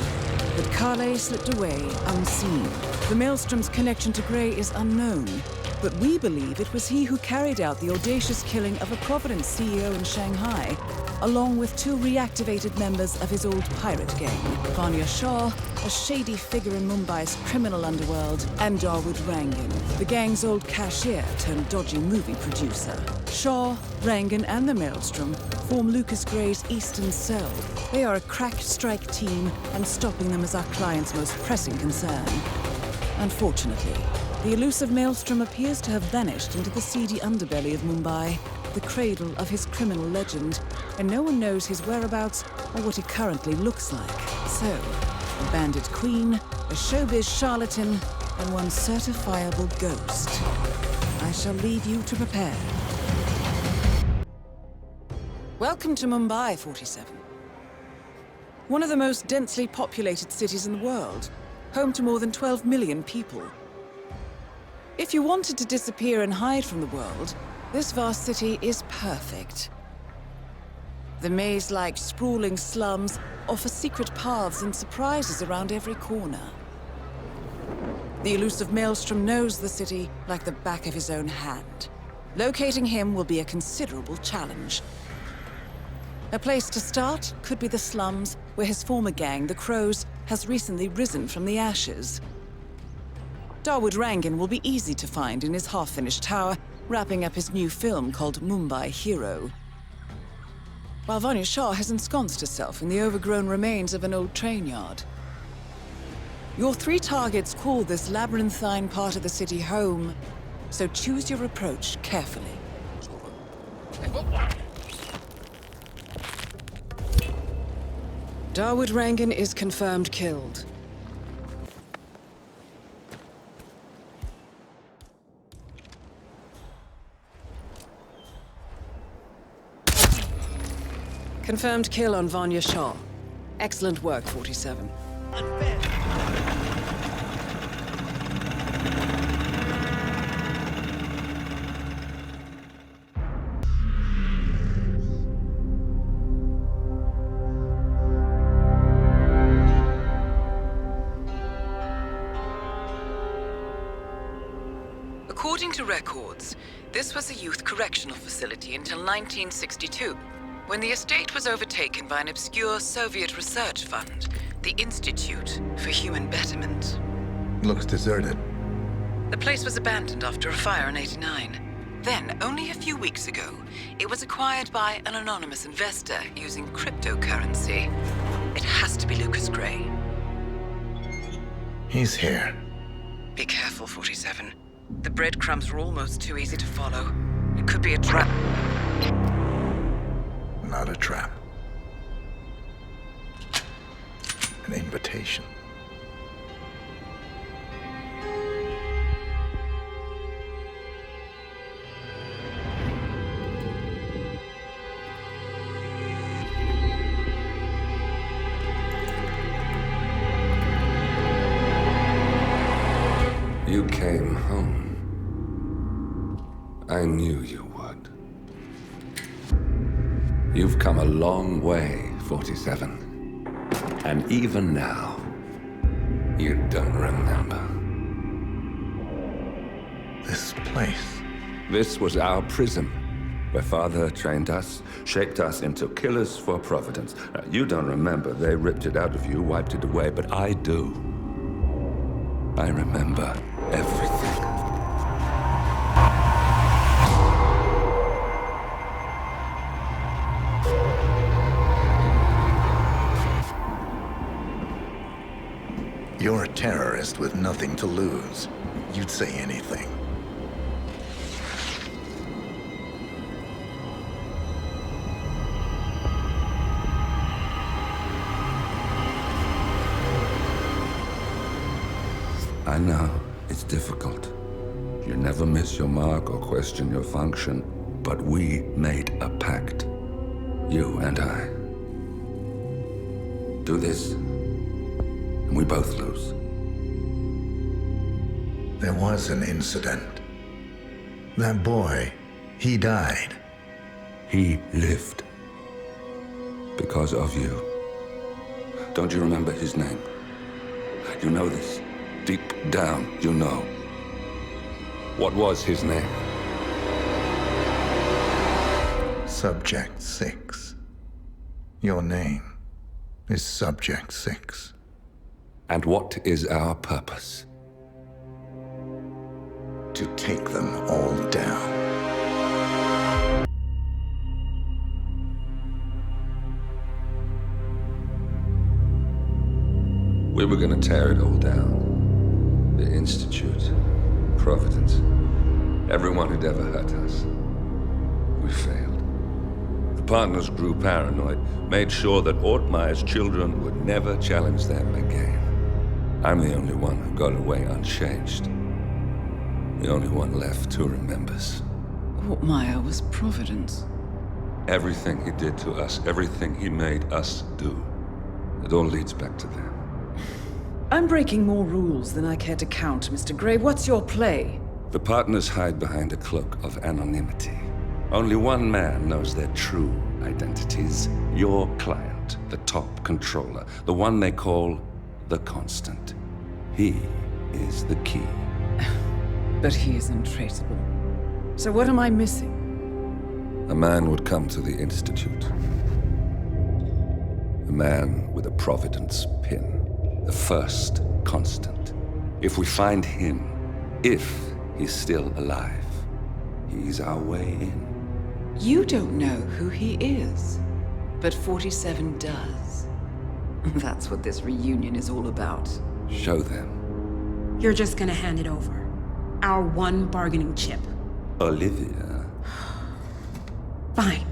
But Kale slipped away unseen. The Maelstrom's connection to Gray is unknown, but we believe it was he who carried out the audacious killing of a Providence CEO in Shanghai, along with two reactivated members of his old pirate gang, Vanya Shah, a shady figure in Mumbai's criminal underworld, and Dawood Rangan, the gang's old cashier turned dodgy movie producer. Shah, Rangan, and the Maelstrom form Lucas Gray's Eastern Cell. They are a crack strike team, and stopping them is our client's most pressing concern. Unfortunately, the elusive Maelstrom appears to have vanished into the seedy underbelly of Mumbai, the cradle of his criminal legend, and no one knows his whereabouts or what he currently looks like. So, a bandit queen, a showbiz charlatan, and one certifiable ghost. I shall leave you to prepare. Welcome to Mumbai, 47. One of the most densely populated cities in the world, home to more than 12 million people. If you wanted to disappear and hide from the world, this vast city is perfect. The maze-like sprawling slums offer secret paths and surprises around every corner. The elusive Maelstrom knows the city like the back of his own hand. Locating him will be a considerable challenge. A place to start could be the slums, where his former gang, the Crows, has recently risen from the ashes. Dawood Rangan will be easy to find in his half-finished tower, wrapping up his new film called Mumbai Hero. While Vanya Shah has ensconced herself in the overgrown remains of an old train yard. Your 3 targets call this labyrinthine part of the city home, so choose your approach carefully. Dawood Rangan is confirmed killed. Confirmed kill on Vanya Shah. Excellent work, 47. According to records, this was a youth correctional facility until 1962. When the estate was overtaken by an obscure Soviet research fund, the Institute for Human Betterment. Looks deserted. The place was abandoned after a fire in '89. Then, only a few weeks ago, it was acquired by an anonymous investor using cryptocurrency. It has to be Lucas Gray. He's here. Be careful, 47. The breadcrumbs were almost too easy to follow. It could be a trap. Not a trap. An invitation. You came home. I knew you would. You've come a long way, 47. And even now, you don't remember. This place. This was our prison, where Father trained us, shaped us into killers for Providence. Now, you don't remember. They ripped it out of you, wiped it away, but I do. I remember everything. You're a terrorist with nothing to lose. You'd say anything. I know, it's difficult. You never miss your mark or question your function, but we made a pact. You and I. Do this, and we both lose. There was an incident. That boy, he died. He lived. Because of you. Don't you remember his name? You know this. Deep down, you know. What was his name? Subject 6. Your name is Subject 6. And what is our purpose? To take them all down. We were gonna tear it all down. The Institute, Providence, everyone who'd ever hurt us. We failed. The partners grew paranoid, made sure that Ortmeyer's children would never challenge them again. I'm the only one who got away unchanged. The only one left who remembers. Ortmeyer was Providence. Everything he did to us, everything he made us do, it all leads back to them. I'm breaking more rules than I care to count, Mr. Gray. What's your play? The partners hide behind a cloak of anonymity. Only one man knows their true identities. Your client, the top controller, the one they call the Constant. He is the key. But he is untraceable. So what am I missing? A man would come to the Institute. A man with a Providence pin. The first Constant. If we find him, if he's still alive, he's our way in. You don't know who he is, but 47 does. That's what this reunion is all about. Show them. You're just gonna hand it over. Our one bargaining chip. Olivia. Fine.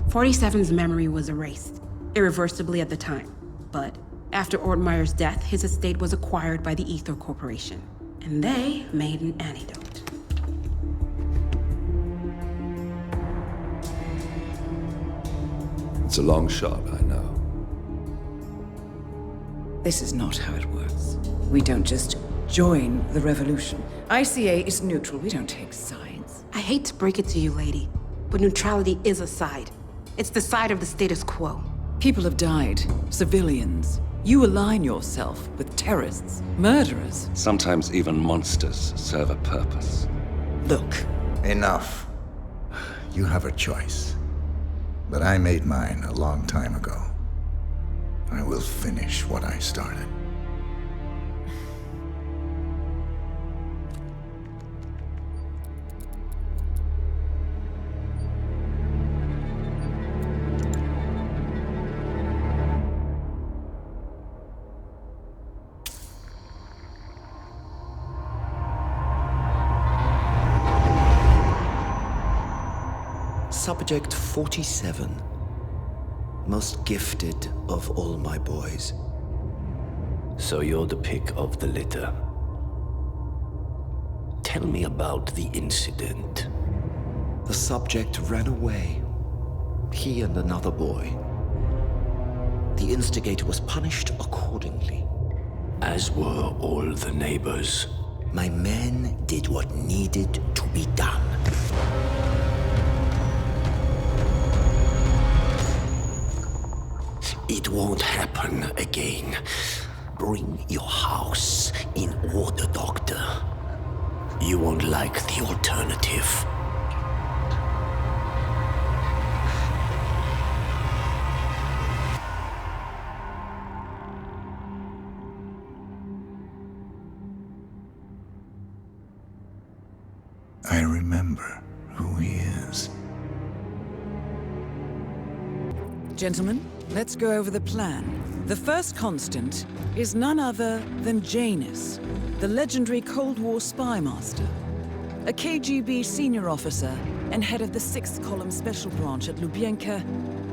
47's memory was erased, irreversibly at the time. But after Ortmeyer's death, his estate was acquired by the Ether Corporation. And they made an antidote. It's a long shot, I know. This is not how it works. We don't just join the revolution. ICA is neutral. We don't take sides. I hate to break it to you, lady, but neutrality is a side. It's the side of the status quo. People have died. Civilians. You align yourself with terrorists, murderers. Sometimes even monsters serve a purpose. Look. Enough. You have a choice. But I made mine a long time ago. I will finish what I started. Subject 47. Most gifted of all my boys. So you're the pick of the litter. Tell me about the incident. The subject ran away. He and another boy. The instigator was punished accordingly. As were all the neighbors. My men did what needed to be done. It won't happen again. Bring your house in order, Doctor. You won't like the alternative. I remember who he is. Gentlemen, let's go over the plan. The first Constant is none other than Janus, the legendary Cold War spy master. A KGB senior officer and head of the 6th Column Special Branch at Lubyanka,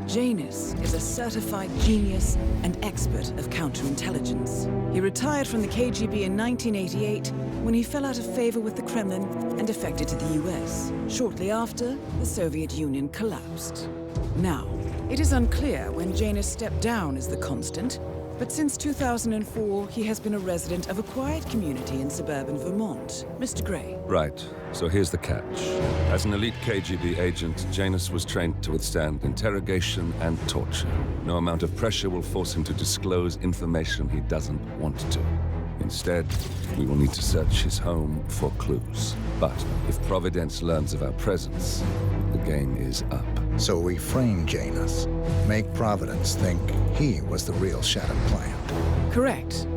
Janus is a certified genius and expert of counterintelligence. He retired from the KGB in 1988 when he fell out of favor with the Kremlin and defected to the US. Shortly after, the Soviet Union collapsed. Now, it is unclear when Janus stepped down as the Constant, but since 2004, he has been a resident of a quiet community in suburban Vermont. Mr. Gray. Right. So here's the catch. As an elite KGB agent, Janus was trained to withstand interrogation and torture. No amount of pressure will force him to disclose information he doesn't want to. Instead, we will need to search his home for clues. But if Providence learns of our presence, the game is up. So we frame Janus, make Providence think he was the real Shadow client. Correct.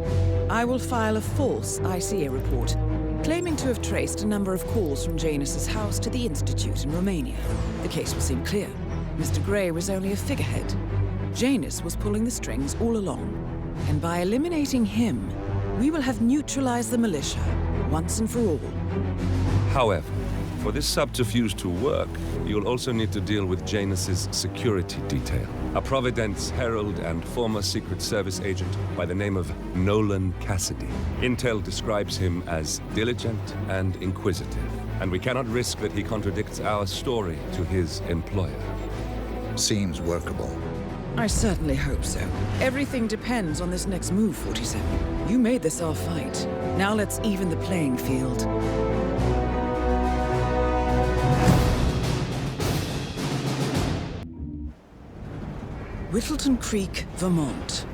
I will file a false ICA report, claiming to have traced a number of calls from Janus's house to the Institute in Romania. The case will seem clear. Mr. Gray was only a figurehead. Janus was pulling the strings all along. And by eliminating him, we will have neutralized the militia, once and for all. However, for this subterfuge to work, you'll also need to deal with Janus's security detail. A Providence herald and former Secret Service agent by the name of Nolan Cassidy. Intel describes him as diligent and inquisitive, and we cannot risk that he contradicts our story to his employer. Seems workable. I certainly hope so. Everything depends on this next move, 47. You made this our fight. Now let's even the playing field. Whittleton Creek, Vermont.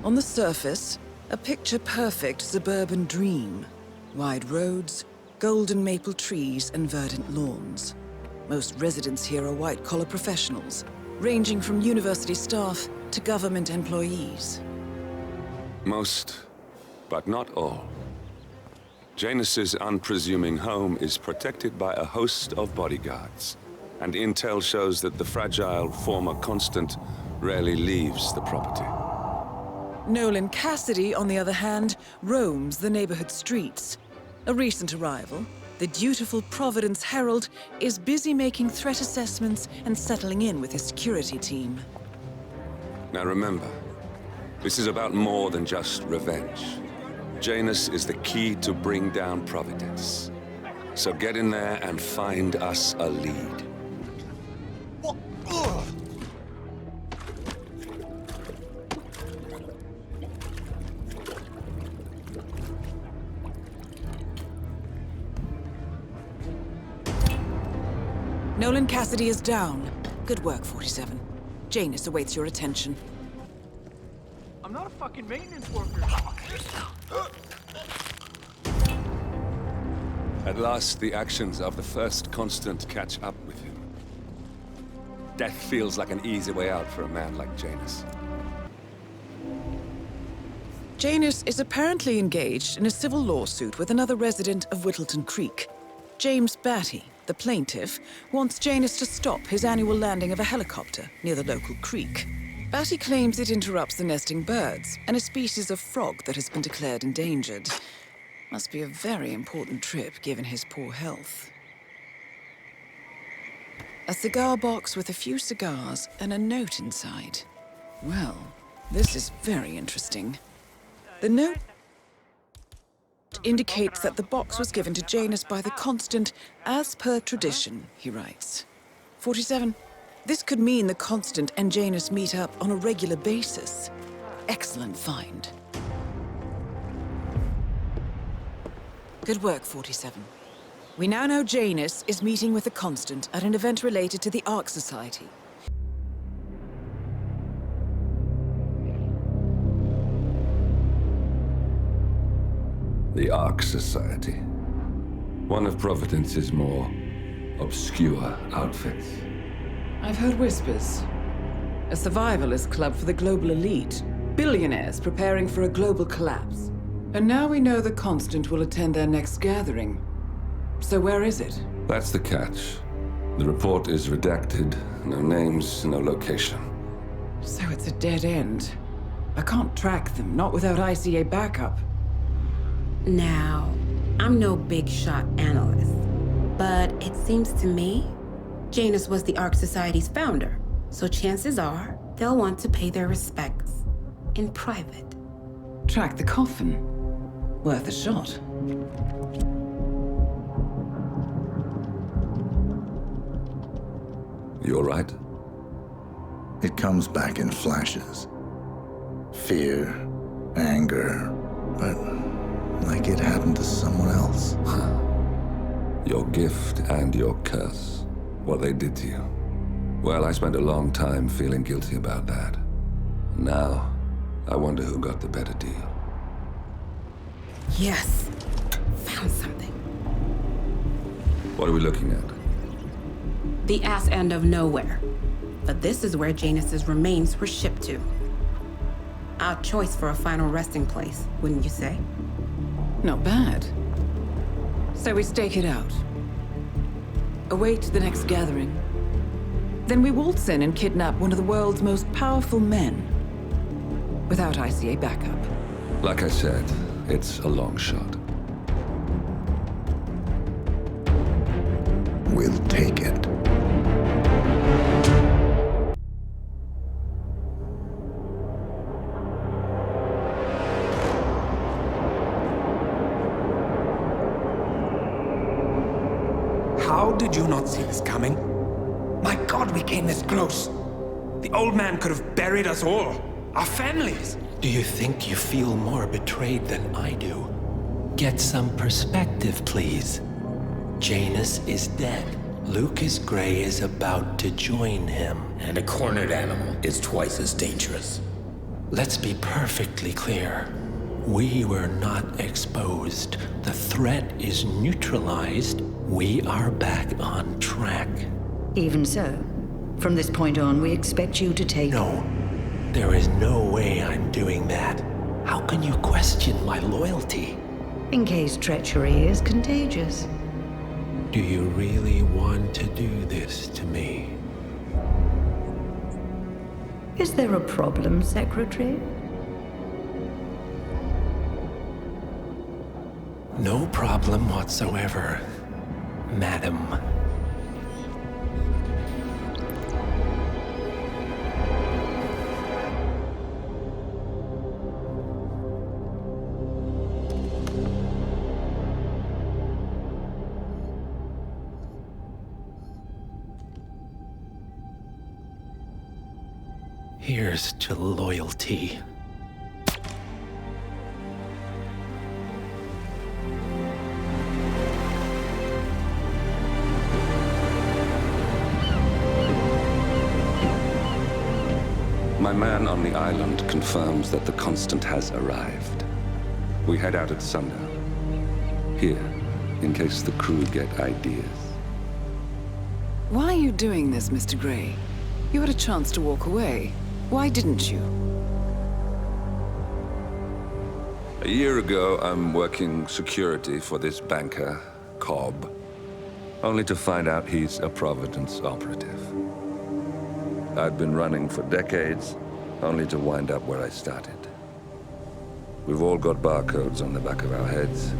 On the surface, a picture-perfect suburban dream. Wide roads, golden maple trees, and verdant lawns. Most residents here are white-collar professionals, ranging from university staff to government employees. Most, but not all. Janus's unpresuming home is protected by a host of bodyguards, and intel shows that the fragile former Constant rarely leaves the property. Nolan Cassidy, on the other hand, roams the neighborhood streets. A recent arrival, the dutiful Providence Herald is busy making threat assessments and settling in with his security team. Now remember, this is about more than just revenge. Janus is the key to bring down Providence. So get in there and find us a lead. Nolan Cassidy is down. Good work, 47. Janus awaits your attention. I'm not a fucking maintenance worker. At last, the actions of the first Constant catch up with him. Death feels like an easy way out for a man like Janus. Janus is apparently engaged in a civil lawsuit with another resident of Whittleton Creek. James Batty, the plaintiff, wants Janus to stop his annual landing of a helicopter near the local creek. Batty claims it interrupts the nesting birds and a species of frog that has been declared endangered. Must be a very important trip, given his poor health. A cigar box with a few cigars and a note inside. Well, this is very interesting. The note indicates that the box was given to Janus by the Constant as per tradition, he writes. 47. This could mean the Constant and Janus meet up on a regular basis. Excellent find. Good work, 47. We now know Janus is meeting with the Constant at an event related to the Ark Society. The Ark Society. One of Providence's more obscure outfits. I've heard whispers. A survivalist club for the global elite. Billionaires preparing for a global collapse. And now we know the Constant will attend their next gathering. So where is it? That's the catch. The report is redacted. No names, no location. So it's a dead end. I can't track them, not without ICA backup. Now, I'm no big shot analyst, but it seems to me Janus was the Ark Society's founder, so chances are they'll want to pay their respects in private. Track the coffin. Worth a shot. You all right? It comes back in flashes. Fear, anger, but like it happened to someone else. Your gift and your curse. What they did to you. Well, I spent a long time feeling guilty about that. Now, I wonder who got the better deal. Yes, found something. What are we looking at? The ass end of nowhere. But this is where Janus's remains were shipped to. Odd choice for a final resting place, wouldn't you say? Not bad. So we stake it out. Await the next gathering. Then we waltz in and kidnap one of the world's most powerful men. Without ICA backup. Like I said, it's a long shot. We'll take it. How did you not see this coming? My God, we came this close. The old man could have buried us all. Our families. Do you think you feel more betrayed than I do? Get some perspective, please. Janus is dead. Lucas Gray is about to join him. And a cornered animal is twice as dangerous. Let's be perfectly clear. We were not exposed. The threat is neutralized. We are back on track. Even so, from this point on, we expect you to take... No. There is no way I'm doing that. How can you question my loyalty? In case treachery is contagious. Do you really want to do this to me? Is there a problem, Secretary? No problem whatsoever, Madam. Here's to loyalty. My man on the island confirms that the Constant has arrived. We head out at sundown. Here, in case the crew get ideas. Why are you doing this, Mr. Gray? You had a chance to walk away. Why didn't you? A year ago, I'm working security for this banker, Cobb, only to find out he's a Providence operative. I'd been running for decades, only to wind up where I started. We've all got barcodes on the back of our heads.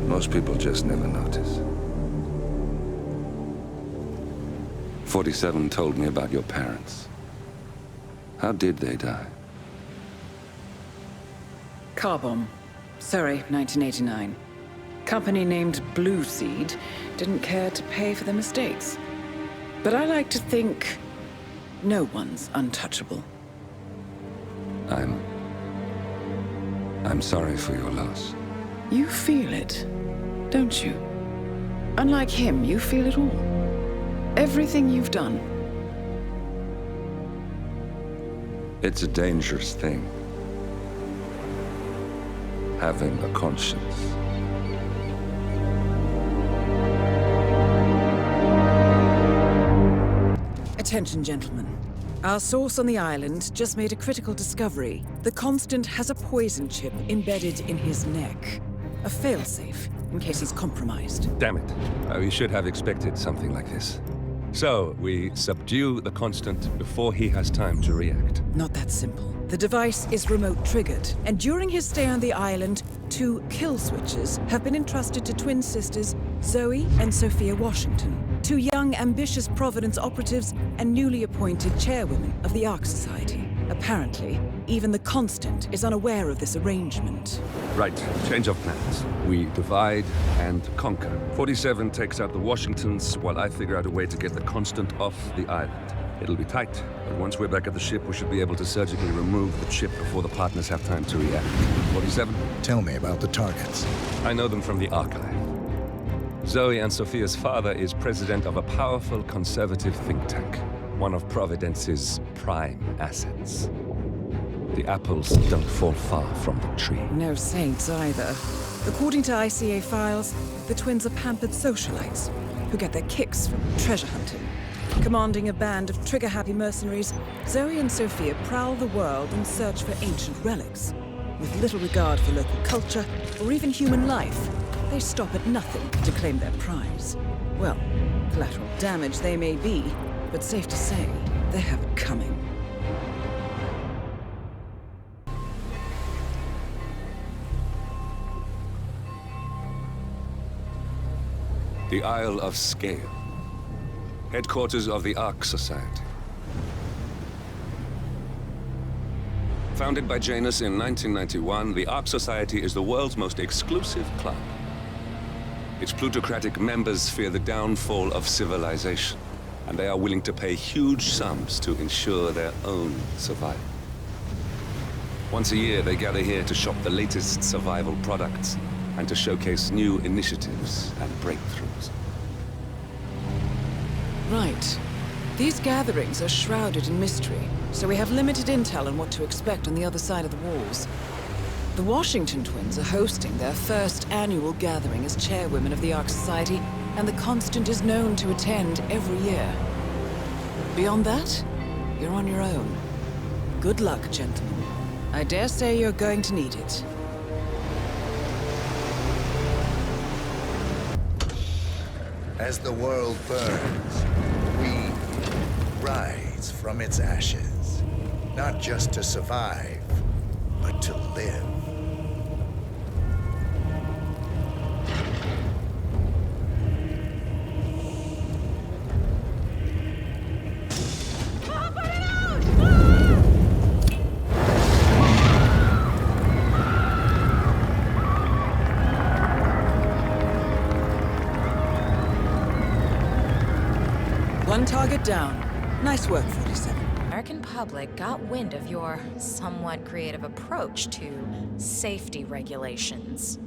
Most people just never notice. 47 told me about your parents. How did they die? Car bomb. Surrey, 1989. Company named Blue Seed didn't care to pay for their mistakes. But I like to think no one's untouchable. I'm sorry for your loss. You feel it, don't you? Unlike him, you feel it all. Everything you've done. It's a dangerous thing. Having a conscience. Attention, gentlemen. Our source on the island just made a critical discovery. The Constant has a poison chip embedded in his neck. A failsafe, in case he's compromised. Damn it. We should have expected something like this. So, we subdue the Constant before he has time to react. Not that simple. The device is remote-triggered, and during his stay on the island, 2 kill switches have been entrusted to twin sisters Zoe and Sophia Washington, 2 young, ambitious Providence operatives and newly appointed chairwomen of the Ark Society. Apparently, even the Constant is unaware of this arrangement. Right, change of plans. We divide and conquer. 47 takes out the Washingtons, while I figure out a way to get the Constant off the island. It'll be tight, but once we're back at the ship, we should be able to surgically remove the chip before the partners have time to react. 47? Tell me about the targets. I know them from the archive. Zoe and Sophia's father is president of a powerful conservative think tank, one of Providence's prime assets. The apples don't fall far from the tree. No saints either. According to ICA files, the twins are pampered socialites who get their kicks from treasure hunting. Commanding a band of trigger-happy mercenaries, Zoe and Sophia prowl the world in search for ancient relics. With little regard for local culture or even human life, they stop at nothing to claim their prize. Well, collateral damage they may be, but safe to say, they have it coming. The Isle of Scale, headquarters of the Ark Society. Founded by Janus in 1991, the Ark Society is the world's most exclusive club. Its plutocratic members fear the downfall of civilization, and they are willing to pay huge sums to ensure their own survival. Once a year, they gather here to shop the latest survival products and to showcase new initiatives and breakthroughs. Right. These gatherings are shrouded in mystery, so we have limited intel on what to expect on the other side of the walls. The Washington twins are hosting their first annual gathering as chairwomen of the Ark Society, and the Constant is known to attend every year. Beyond that, you're on your own. Good luck, gentlemen. I dare say you're going to need it. As the world burns, we rise from its ashes. Not just to survive, but to live. One target down. Nice work, 47. American public got wind of your somewhat creative approach to safety regulations.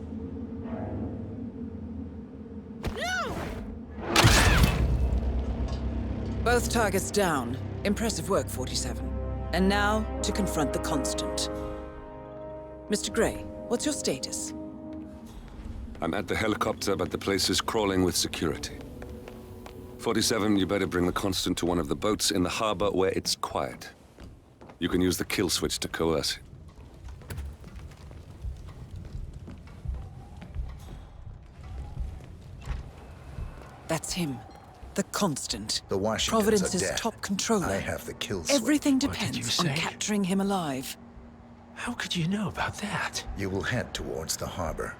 Both targets down. Impressive work, 47. And now, to confront the Constant. Mr. Gray, what's your status? I'm at the helicopter, but the place is crawling with security. 47, you better bring the Constant to one of the boats in the harbor where it's quiet. You can use the kill switch to coerce it. That's him. The Constant. The Washingtons Providence's are dead. top controller. I have the kill switch. Everything What did you depends on say? capturing him alive. How could you know about that? You will head towards the harbor.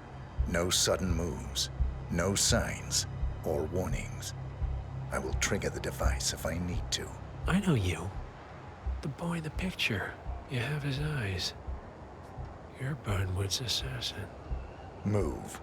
No sudden moves, no signs or warnings. I will trigger the device if I need to. I know you. The boy in the picture. You have his eyes. You're Burnwood's assassin. Move.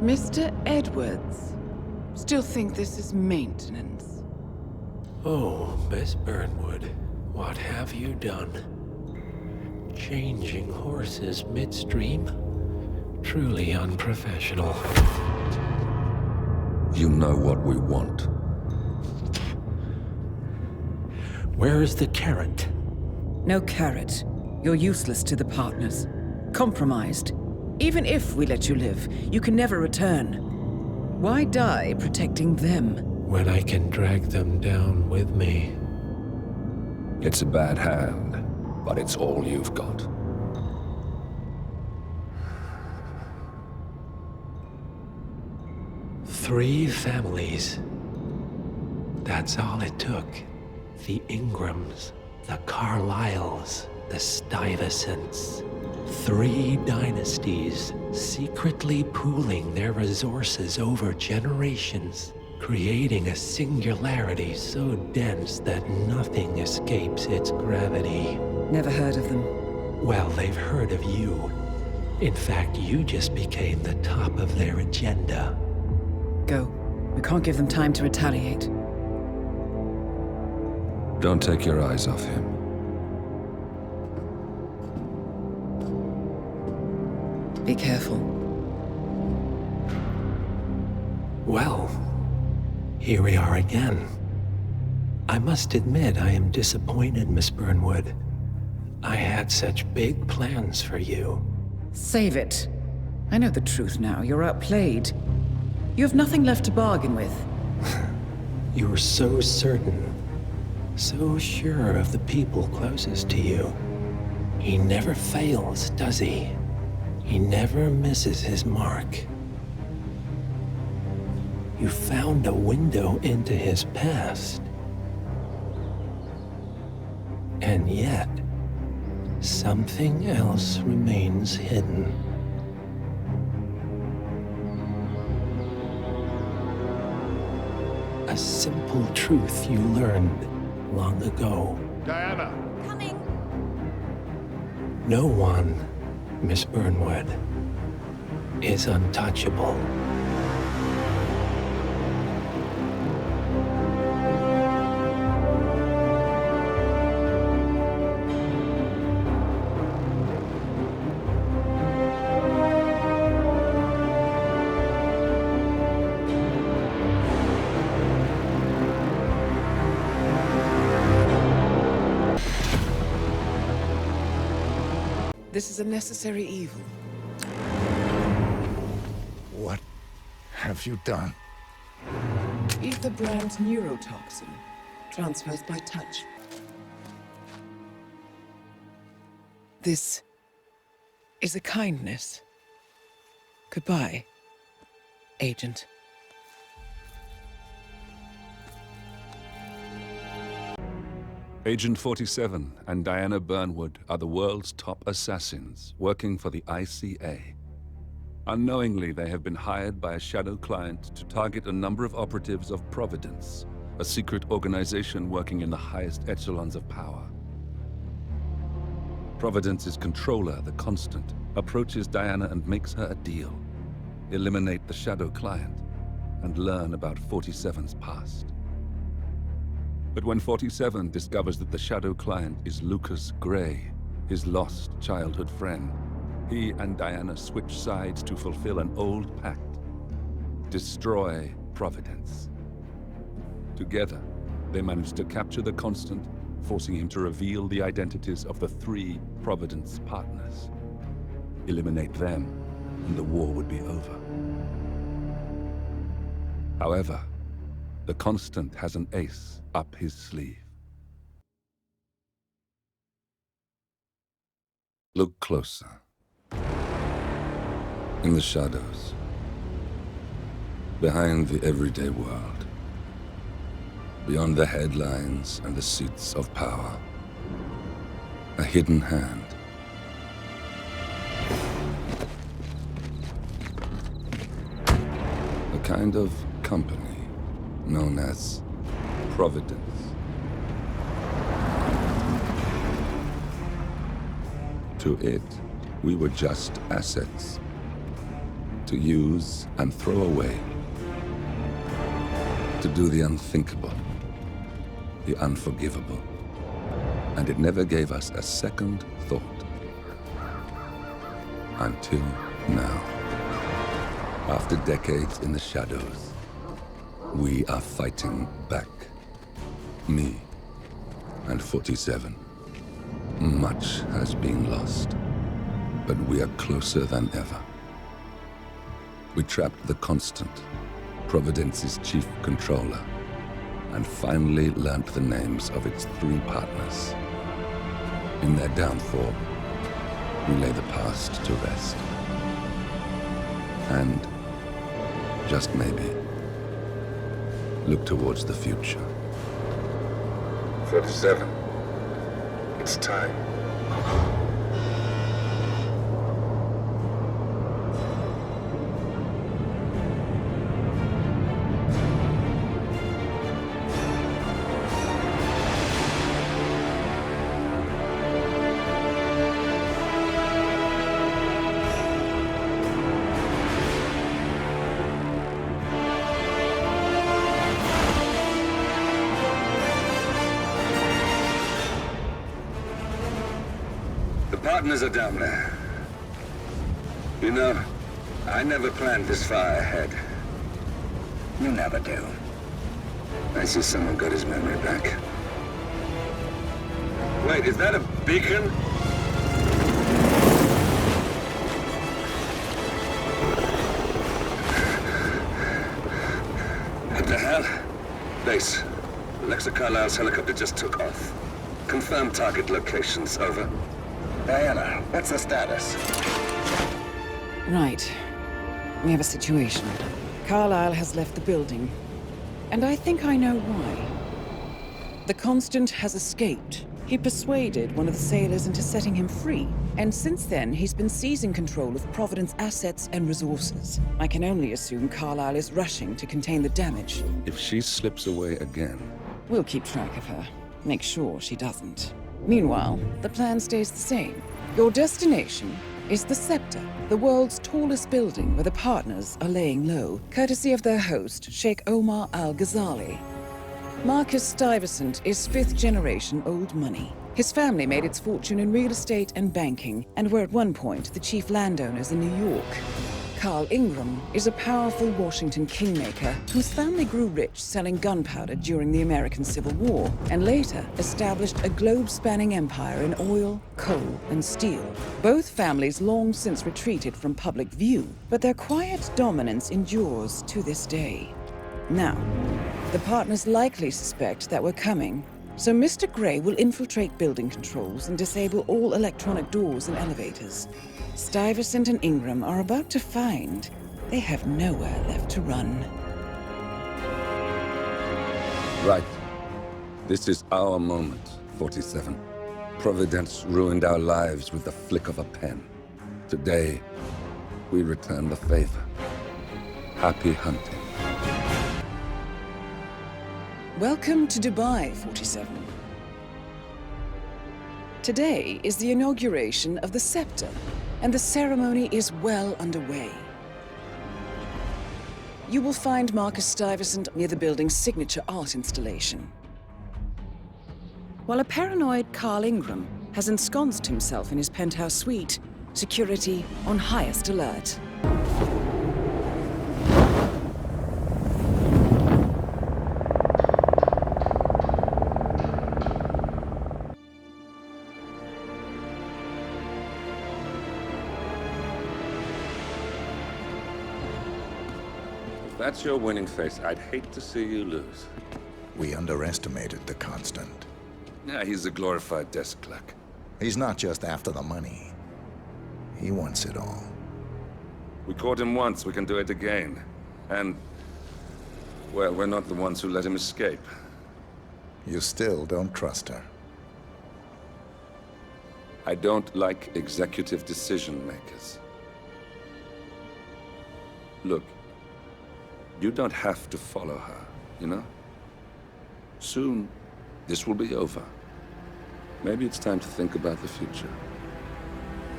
Mr. Edwards, still think this is maintenance? Oh, Miss Burnwood, what have you done? Changing horses midstream? Truly unprofessional. You know what we want. Where is the carrot? No carrot. You're useless to the partners. Compromised. Even if we let you live, you can never return. Why die protecting them? When I can drag them down with me. It's a bad hand, but it's all you've got. Three families. That's all it took. The Ingrams, the Carlyles, the Stuyvesants. 3 dynasties, secretly pooling their resources over generations, creating a singularity so dense that nothing escapes its gravity. Never heard of them. Well, they've heard of you. In fact, you just became the top of their agenda. Go. We can't give them time to retaliate. Don't take your eyes off him. Be careful. Well, Here we are again. I must admit I am disappointed, Miss Burnwood. I had such big plans for you. Save it. I know the truth now. You're outplayed. You have nothing left to bargain with. You were so certain, so sure of the people closest to you. He never fails, does he? He never misses his mark. You found a window into his past. And yet, something else remains hidden. A simple truth you learned long ago. Diana! Coming! No one, Miss Burnwood, is untouchable. This is a necessary evil. What have you done? Ether brand neurotoxin transfers by touch. This is a kindness. Goodbye, Agent. Agent 47 and Diana Burnwood are the world's top assassins working for the ICA. Unknowingly, they have been hired by a shadow client to target a number of operatives of Providence, a secret organization working in the highest echelons of power. Providence's controller, the Constant, approaches Diana and makes her a deal. Eliminate the shadow client and learn about 47's past. But when 47 discovers that the shadow client is Lucas Gray, his lost childhood friend, he and Diana switch sides to fulfill an old pact: destroy Providence. Together, they manage to capture the Constant, forcing him to reveal the identities of the 3 Providence partners. Eliminate them, and the war would be over. However, the Constant has an ace up his sleeve. Look closer. In the shadows, behind the everyday world, beyond the headlines and the seats of power, a hidden hand. A kind of company known as Providence. To it, we were just assets to use and throw away, to do the unthinkable, the unforgivable, and it never gave us a second thought. Until now. After decades in the shadows, we are fighting back. Me and 47. Much has been lost, but we are closer than ever. We trapped the Constant, Providence's chief controller, and finally learnt the names of its 3 partners. In their downfall, we lay the past to rest. And, just maybe, look towards the future. 47. It's time. Partners are down there. You know, I never planned this far ahead. You never do. I see someone got his memory back. Wait, is that a beacon? What the hell? Base. Alexa Carlisle's helicopter just took off. Confirm target locations, over. Diana, what's the status? Right. We have a situation. Carlisle has left the building. And I think I know why. The Constant has escaped. He persuaded one of the sailors into setting him free. And since then, he's been seizing control of Providence assets and resources. I can only assume Carlisle is rushing to contain the damage. If she slips away again... We'll keep track of her. Make sure she doesn't. Meanwhile, the plan stays the same. Your destination is the Scepter, the world's tallest building where the partners are laying low, courtesy of their host, Sheikh Omar Al-Ghazali. Marcus Stuyvesant is fifth-generation old money. His family made its fortune in real estate and banking, and were at one point the chief landowners in New York. Carl Ingram is a powerful Washington kingmaker whose family grew rich selling gunpowder during the American Civil War, and later established a globe-spanning empire in oil, coal, and steel. Both families long since retreated from public view, but their quiet dominance endures to this day. Now, the partners likely suspect that we're coming, so Mr. Grey will infiltrate building controls and disable all electronic doors and elevators. Stuyvesant and Ingram are about to find they have nowhere left to run. Right. This is our moment, 47. Providence ruined our lives with the flick of a pen. Today, we return the favor. Happy hunting. Welcome to Dubai, 47. Today is the inauguration of the Scepter, and the ceremony is well underway. You will find Marcus Stuyvesant near the building's signature art installation, while a paranoid Carl Ingram has ensconced himself in his penthouse suite, security on highest alert. That's your winning face. I'd hate to see you lose. We underestimated the Constant. Yeah, he's a glorified desk clerk. He's not just after the money. He wants it all. We caught him once, we can do it again. And, well, we're not the ones who let him escape. You still don't trust her. I don't like executive decision makers. Look, you don't have to follow her, you know? Soon, this will be over. Maybe it's time to think about the future.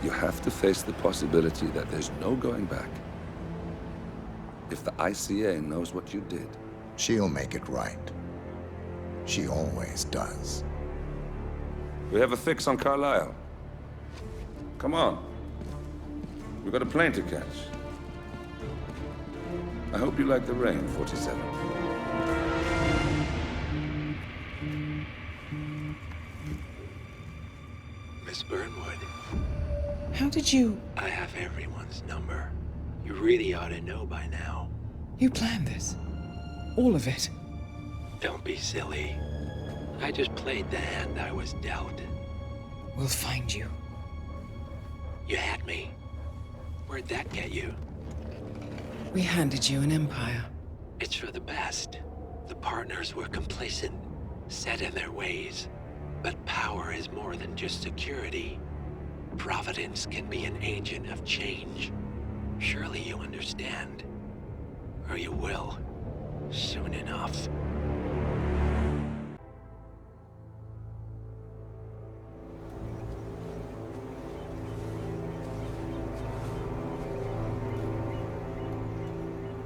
You have to face the possibility that there's no going back. If the ICA knows what you did... She'll make it right. She always does. We have a fix on Carlisle. Come on. We've got a plane to catch. I hope you like the rain, 47. Miss Burnwood. How did you... I have everyone's number. You really ought to know by now. You planned this? All of it? Don't be silly. I just played the hand I was dealt. We'll find you. You had me. Where'd that get you? We handed you an empire. It's for the best. The partners were complacent, set in their ways. But power is more than just security. Providence can be an agent of change. Surely you understand. Or you will. Soon enough.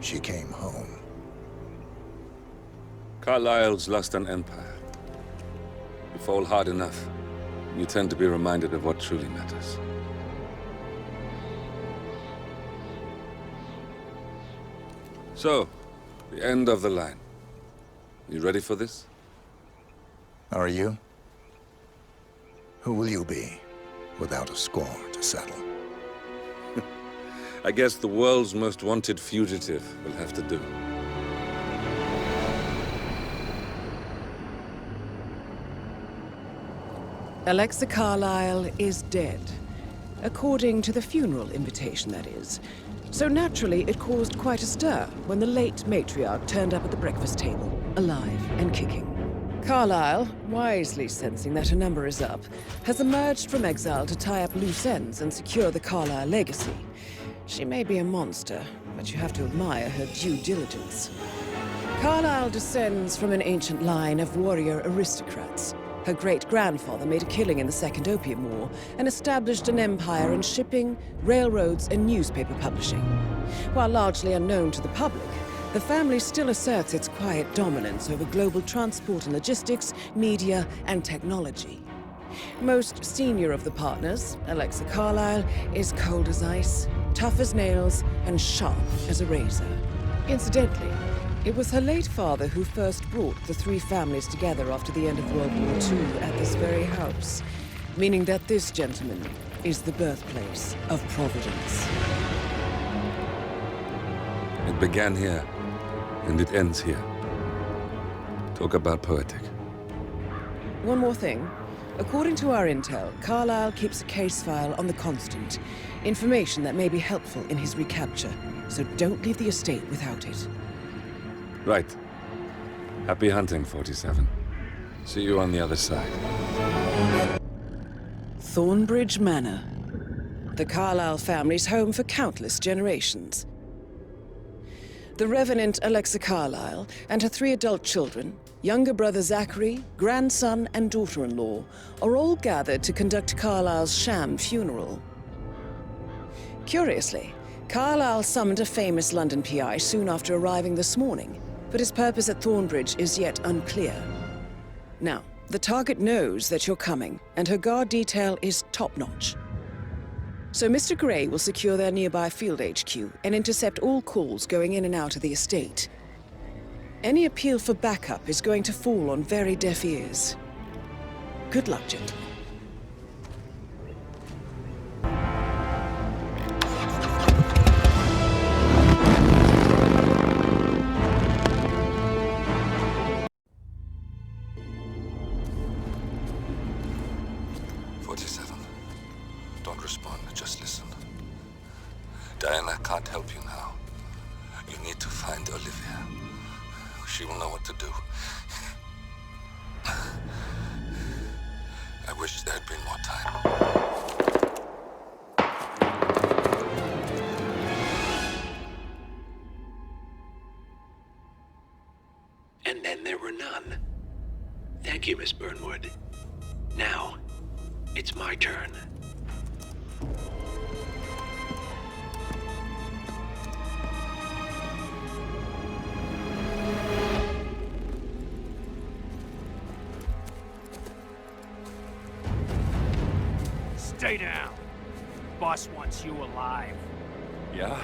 She came home. Carlisle's lost an empire. You fall hard enough, you tend to be reminded of what truly matters. So, the end of the line. You ready for this? Are you? Who will you be, without a score to settle? I guess the world's most wanted fugitive will have to do. Alexa Carlyle is dead. According to the funeral invitation, that is. So naturally, it caused quite a stir when the late matriarch turned up at the breakfast table, alive and kicking. Carlyle, wisely sensing that her number is up, has emerged from exile to tie up loose ends and secure the Carlyle legacy. She may be a monster, but you have to admire her due diligence. Carlyle descends from an ancient line of warrior aristocrats. Her great-grandfather made a killing in the Second Opium War and established an empire in shipping, railroads, and newspaper publishing. While largely unknown to the public, the family still asserts its quiet dominance over global transport and logistics, media, and technology. Most senior of the partners, Alexa Carlyle, is cold as ice, tough as nails, and sharp as a razor. Incidentally, it was her late father who first brought the three families together after the end of World War II at this very house, meaning that this gentleman is the birthplace of Providence. It began here, and it ends here. Talk about poetic. One more thing. According to our intel, Carlyle keeps a case file on the Constant. Information that may be helpful in his recapture, so don't leave the estate without it. Right. Happy hunting, 47. See you on the other side. Thornbridge Manor. The Carlyle family's home for countless generations. The Revenant Alexa Carlyle and her 3 adult children, younger brother Zachary, grandson, and daughter-in-law, are all gathered to conduct Carlyle's sham funeral. Curiously, Carlyle summoned a famous London PI soon after arriving this morning, but his purpose at Thornbridge is yet unclear. Now, the target knows that you're coming, and her guard detail is top-notch. So Mr. Gray will secure their nearby field HQ and intercept all calls going in and out of the estate. Any appeal for backup is going to fall on very deaf ears. Good luck, gentlemen. Don't respond, just listen. Diana can't help you now. You need to find Olivia. She will know what to do. I wish there had been more time. And then there were none. Thank you, Miss Burnwood. Now, it's my turn. Stay down. Boss wants you alive. Yeah?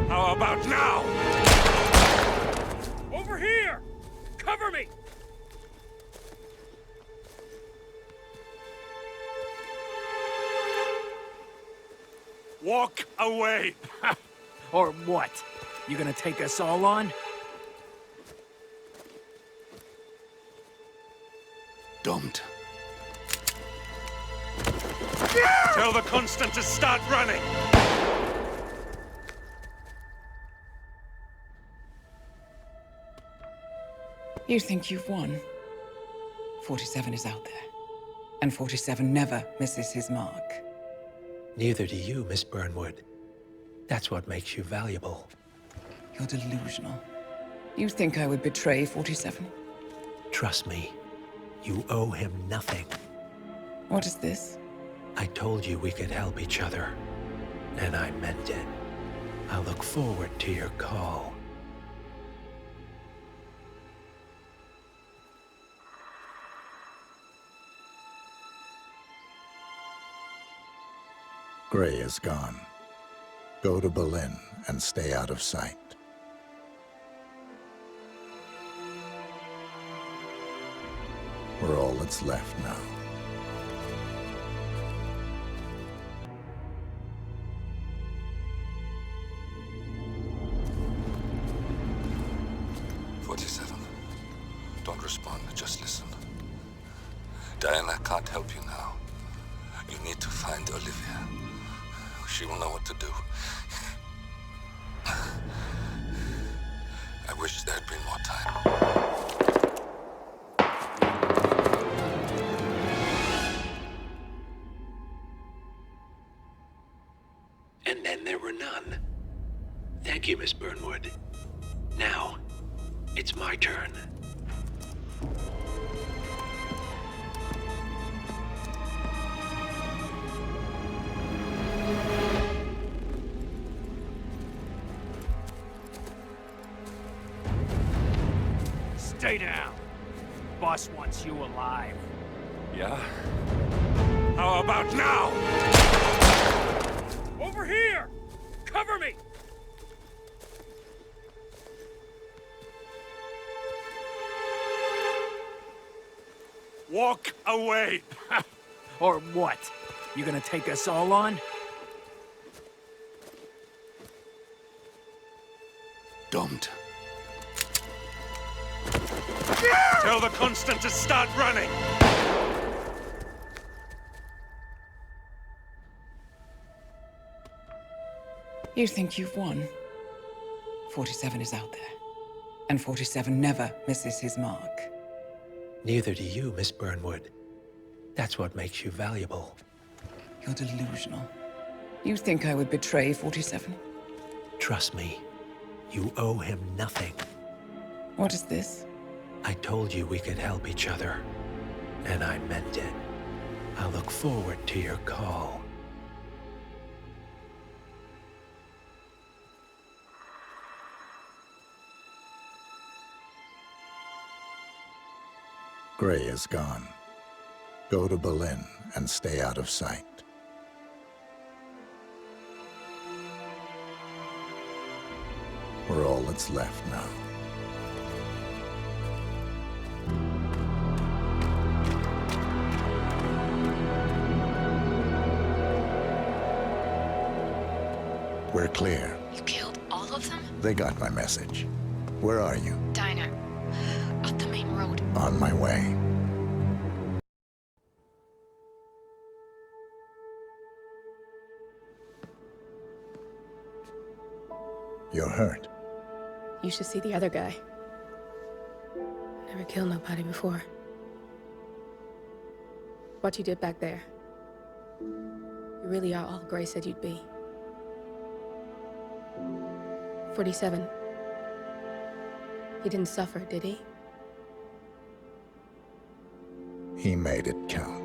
How about now? Over here! Cover me! Walk away! Or what? You gonna take us all on? Don't. Tell the Constant to start running! You think you've won? 47 is out there. And 47 never misses his mark. Neither do you, Miss Burnwood. That's what makes you valuable. You're delusional. You think I would betray 47? Trust me, you owe him nothing. What is this? I told you we could help each other, and I meant it. I'll look forward to your call. Gray is gone. Go to Berlin and stay out of sight. We're all that's left now. Don't respond, just listen. Diana can't help you now. You need to find Olivia. She will know what to do. I wish there had been more time. And then there were none. Thank you, Miss Burnwood. Now, it's my turn. Stay down. Boss wants you alive. Yeah? How about now? Over here! Cover me! Walk away! Or what? You gonna take us all on? Don't. Tell the Constant to start running! You think you've won? 47 is out there. And 47 never misses his mark. Neither do you, Miss Burnwood. That's what makes you valuable. You're delusional. You think I would betray 47? Trust me, you owe him nothing. What is this? I told you we could help each other, and I meant it. I look forward to your call. Gray is gone. Go to Berlin and stay out of sight. We're all that's left now. We're clear. You killed all of them? They got my message. Where are you? Diner. Up the main road. On my way. You're hurt. You should see the other guy. Never killed nobody before. What you did back there. You really are all Gray said you'd be. 47. He didn't suffer, did he? He made it count.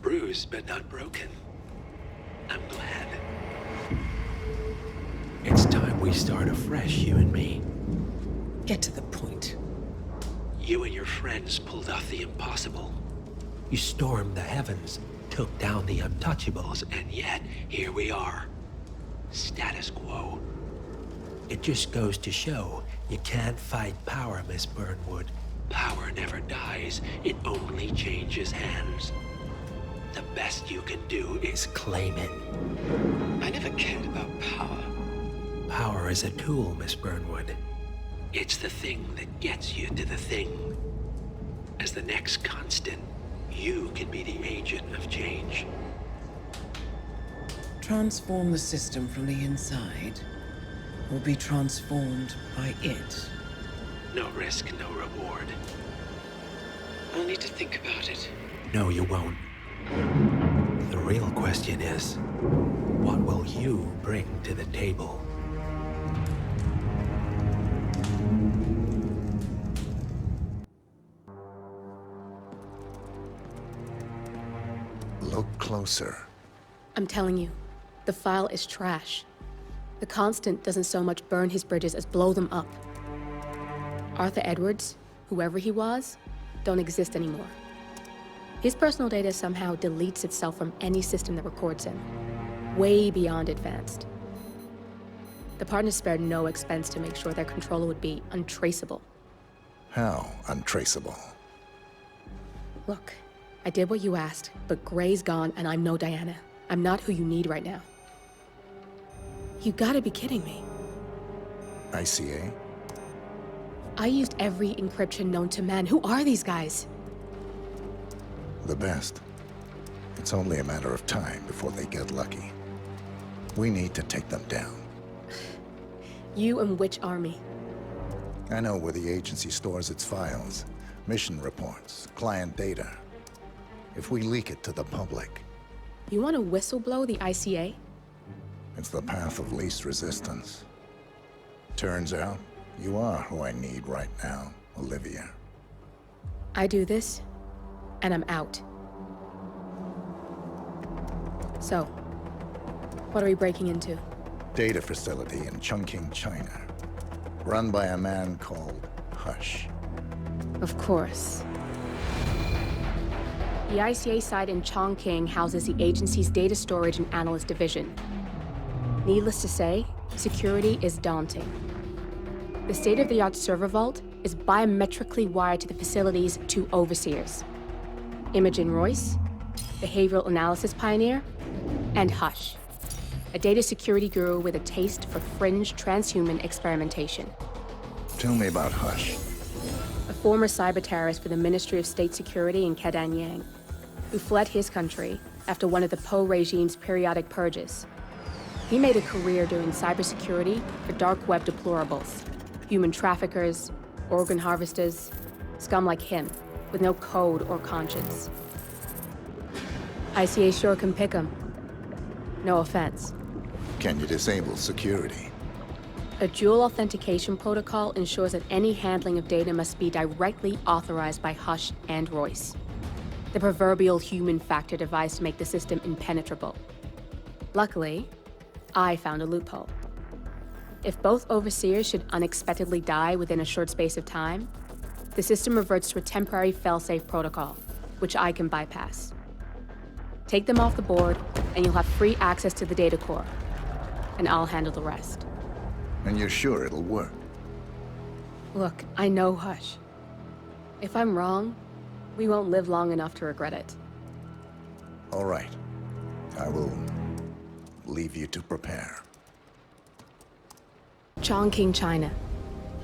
Bruised but not broken. I'm glad. It's time we start afresh, you and me. Get to the point. You and your friends pulled off the impossible. You stormed the heavens, took down the untouchables, and yet, here we are. Status quo. It just goes to show, you can't fight power, Miss Burnwood. Power never dies, it only changes hands. The best you can do is claim it. I never cared about power. Power is a tool, Miss Burnwood. It's the thing that gets you to the thing. As the next constant, you can be the agent of change. Transform the system from the inside, or be transformed by it. No risk, no reward. I'll need to think about it. No, you won't. The real question is, what will you bring to the table? Look closer. I'm telling you, the file is trash. The Constant doesn't so much burn his bridges as blow them up. Arthur Edwards, whoever he was, don't exist anymore. His personal data somehow deletes itself from any system that records him, way beyond advanced. The partners spared no expense to make sure their controller would be untraceable. How untraceable? Look, I did what you asked, but Gray's gone and I'm no Diana. I'm not who you need right now. You gotta be kidding me. ICA? I used every encryption known to man. Who are these guys? The best. It's only a matter of time before they get lucky. We need to take them down. You and which army? I know where the agency stores its files, mission reports, client data. If we leak it to the public... You want to whistleblow the ICA? It's the path of least resistance. Turns out, you are who I need right now, Olivia. I do this, and I'm out. So, what are we breaking into? Data facility in Chongqing, China. Run by a man called Hush. Of course. The ICA site in Chongqing houses the agency's data storage and analyst division. Needless to say, security is daunting. The state-of-the-art server vault is biometrically wired to the facility's 2 overseers. Imogen Royce, behavioral analysis pioneer, and Hush, a data security guru with a taste for fringe transhuman experimentation. Tell me about Hush. A former cyber terrorist for the Ministry of State Security in Kedanyang, who fled his country after one of the Po regime's periodic purges. He made a career doing cybersecurity for dark web deplorables, human traffickers, organ harvesters, scum like him, with no code or conscience. ICA sure can pick 'em. No offense. Can you disable security? A dual authentication protocol ensures that any handling of data must be directly authorized by Hush and Royce. The proverbial human factor device to make the system impenetrable. Luckily, I found a loophole. If both overseers should unexpectedly die within a short space of time, the system reverts to a temporary failsafe protocol, which I can bypass. Take them off the board, and you'll have free access to the data core, and I'll handle the rest. And you're sure it'll work? Look, I know Hush. If I'm wrong, we won't live long enough to regret it. All right. I will leave you to prepare. Chongqing, China.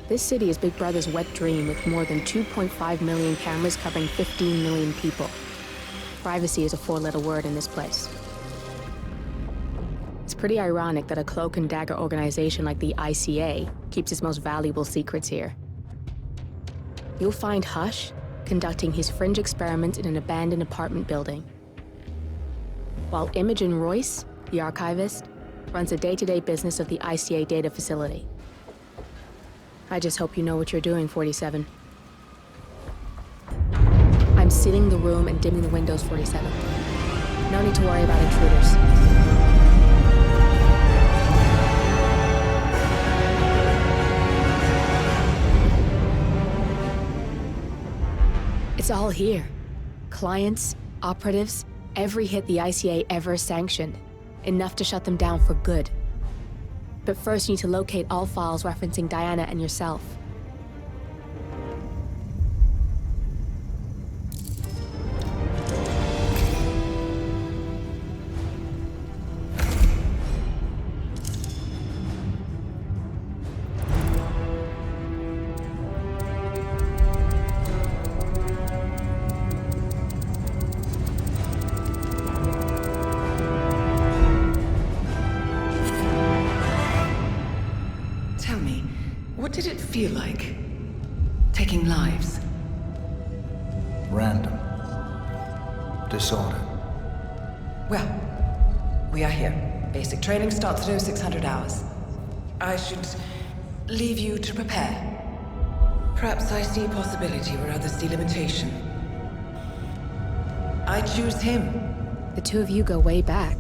This city is Big Brother's wet dream with more than 2.5 million cameras covering 15 million people. Privacy is a 4-letter word in this place. It's pretty ironic that a cloak and dagger organization like the ICA keeps its most valuable secrets here. You'll find Hush conducting his fringe experiments in an abandoned apartment building, while Imogen Royce, the archivist, runs the day-to-day business of the ICA data facility. I just hope you know what you're doing, 47. I'm sealing the room and dimming the windows, 47. No need to worry about intruders. It's all here. Clients, operatives, every hit the ICA ever sanctioned. Enough to shut them down for good. But first you need to locate all files referencing Diana and yourself. What did it feel like? Taking lives? Random. Disorder. Well, we are here. Basic training starts at 0600 hours. I should leave you to prepare. Perhaps I see possibility where others see limitation. I choose him. The two of you go way back.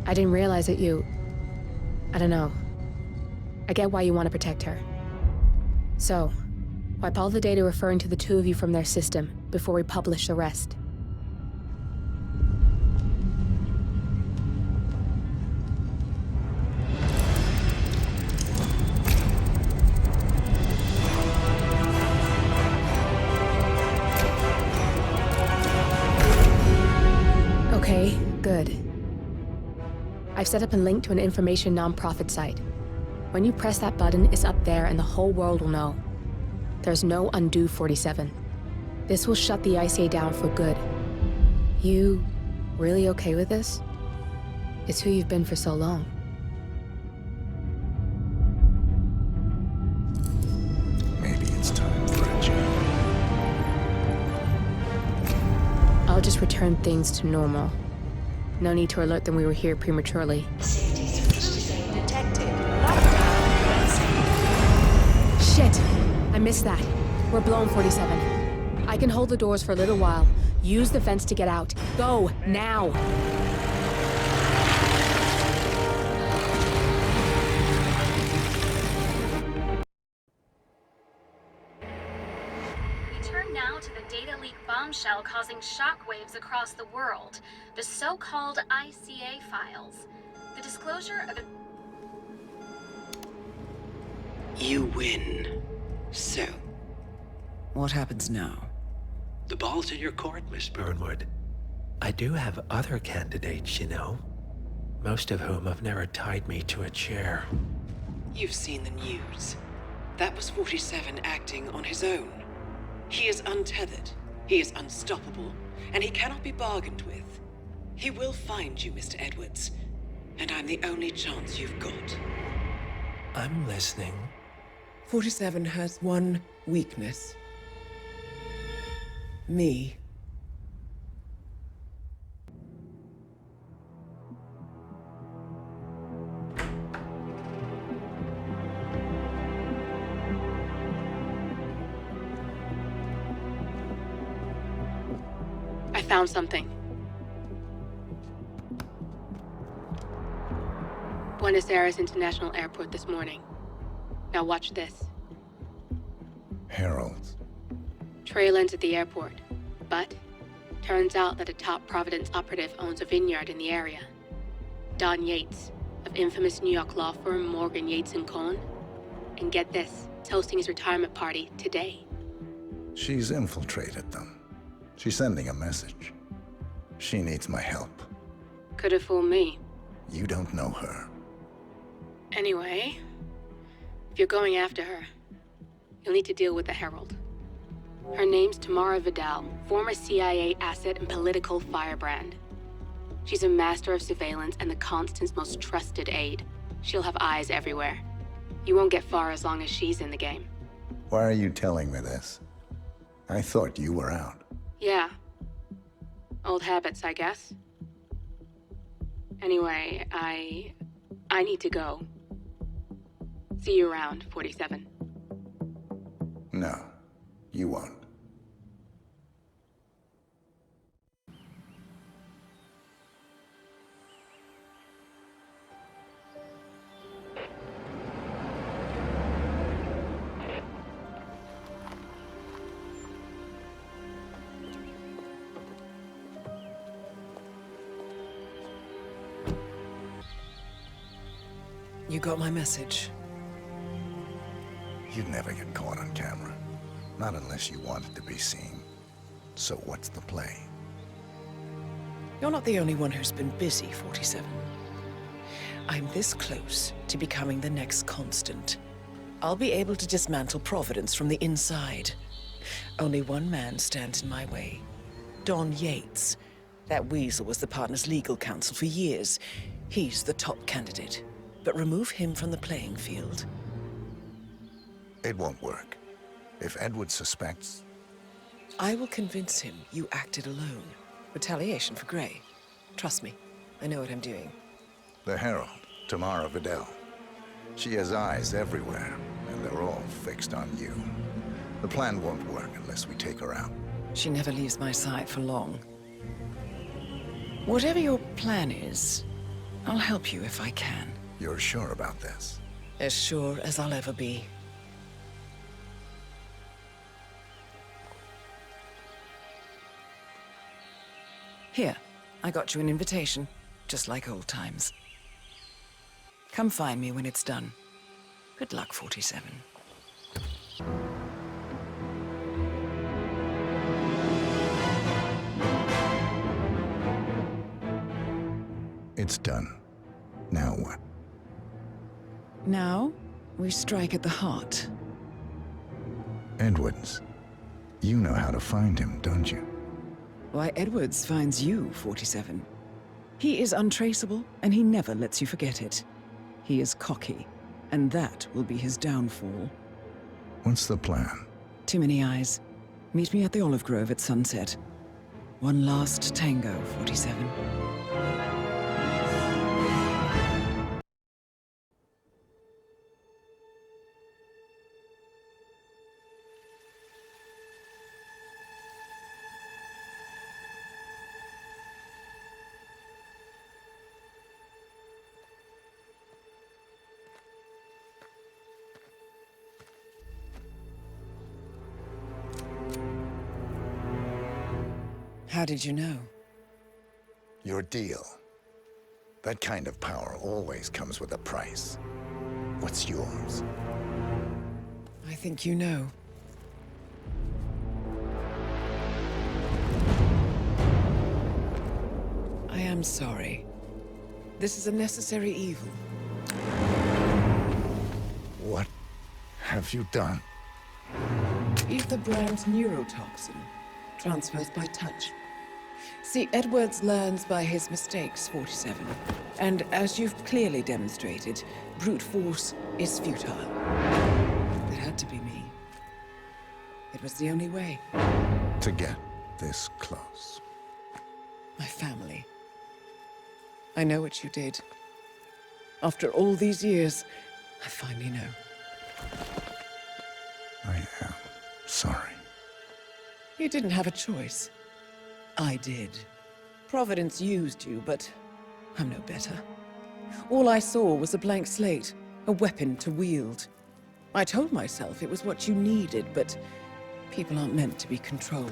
I didn't realize that you... I don't know. I get why you want to protect her. So, Wipe all the data referring to the two of you from their system before we publish the rest. Okay, good. I've set up a link to an information nonprofit site. When you press that button, it's up there and the whole world will know. There's no undo 47. This will shut the ICA down for good. You really okay with this? It's who you've been for so long. Maybe it's time for a change. I'll just return things to normal. No need to alert them we were here prematurely. Detected. Shit! I missed that. We're blown, 47. I can hold the doors for a little while. Use the vents to get out. Go, now! We turn now to the data leak bombshell causing shockwaves across the world. The so-called ICA files. The disclosure of... You win. So, What happens now? the ball's in your court, Miss Burnwood. I do have other candidates, you know. Most of whom have never tied me to a chair. You've seen the news. That was 47 acting on his own. He is untethered, he is unstoppable, and he cannot be bargained with. He will find you, Mr. Edwards, and I'm the only chance you've got. I'm listening. 47 has one weakness. Me. I found something. Buenos Aires International Airport this morning. Now watch this. Heralds. Trail ends at the airport, but turns out that a top Providence operative owns a vineyard in the area. Don Yates, of infamous New York law firm Morgan, Yates & Cohn. And get this, it's hosting his retirement party today. She's infiltrated them. She's sending a message. She needs my help. Could have fooled me. You don't know her. Anyway, if you're going after her, you'll need to deal with the Herald. Her name's Tamara Vidal, former CIA asset and political firebrand. She's a master of surveillance and the Constant's most trusted aide. She'll have eyes everywhere. You won't get far as long as she's in the game. Why are you telling me this? I thought you were out. Yeah. Old habits, I guess. Anyway, I need to go. See you around, 47. No, you won't. You got my message. You'd never get caught on camera. Not unless you wanted to be seen. So what's the play? You're not the only one who's been busy, 47. I'm this close to becoming the next Constant. I'll be able to dismantle Providence from the inside. Only one man stands in my way. Don Yates. That weasel was the partner's legal counsel for years. He's the top candidate. But remove him from the playing field. It won't work. If Edward suspects... I will convince him you acted alone. Retaliation for Gray. Trust me, I know what I'm doing. The Herald, Tamara Vidal. She has eyes everywhere, and they're all fixed on you. The plan won't work unless we take her out. She never leaves my side for long. Whatever your plan is, I'll help you if I can. You're sure about this? As sure as I'll ever be. Here, I got you an invitation, just like old times. Come find me when it's done. Good luck, 47. It's done. Now what? Now, we strike at the heart. Edwards. You know how to find him, don't you? Why, Edwards finds you, 47. He is untraceable, and he never lets you forget it. He is cocky, and that will be his downfall. What's the plan? Too many eyes. Meet me at the Olive Grove at sunset. One last tango, 47. How did you know? Your deal. That kind of power always comes with a price. What's yours? I think you know. I am sorry. This is a necessary evil. What have you done? Ether brand neurotoxin. Transfers by touch. See, Edwards learns by his mistakes, 47. And as you've clearly demonstrated, brute force is futile. It had to be me. It was the only way. To get this close. My family. I know what you did. After all these years, I finally know. I am sorry. You didn't have a choice. I did. Providence used you, but I'm no better. All I saw was a blank slate, a weapon to wield. I told myself it was what you needed, but people aren't meant to be controlled.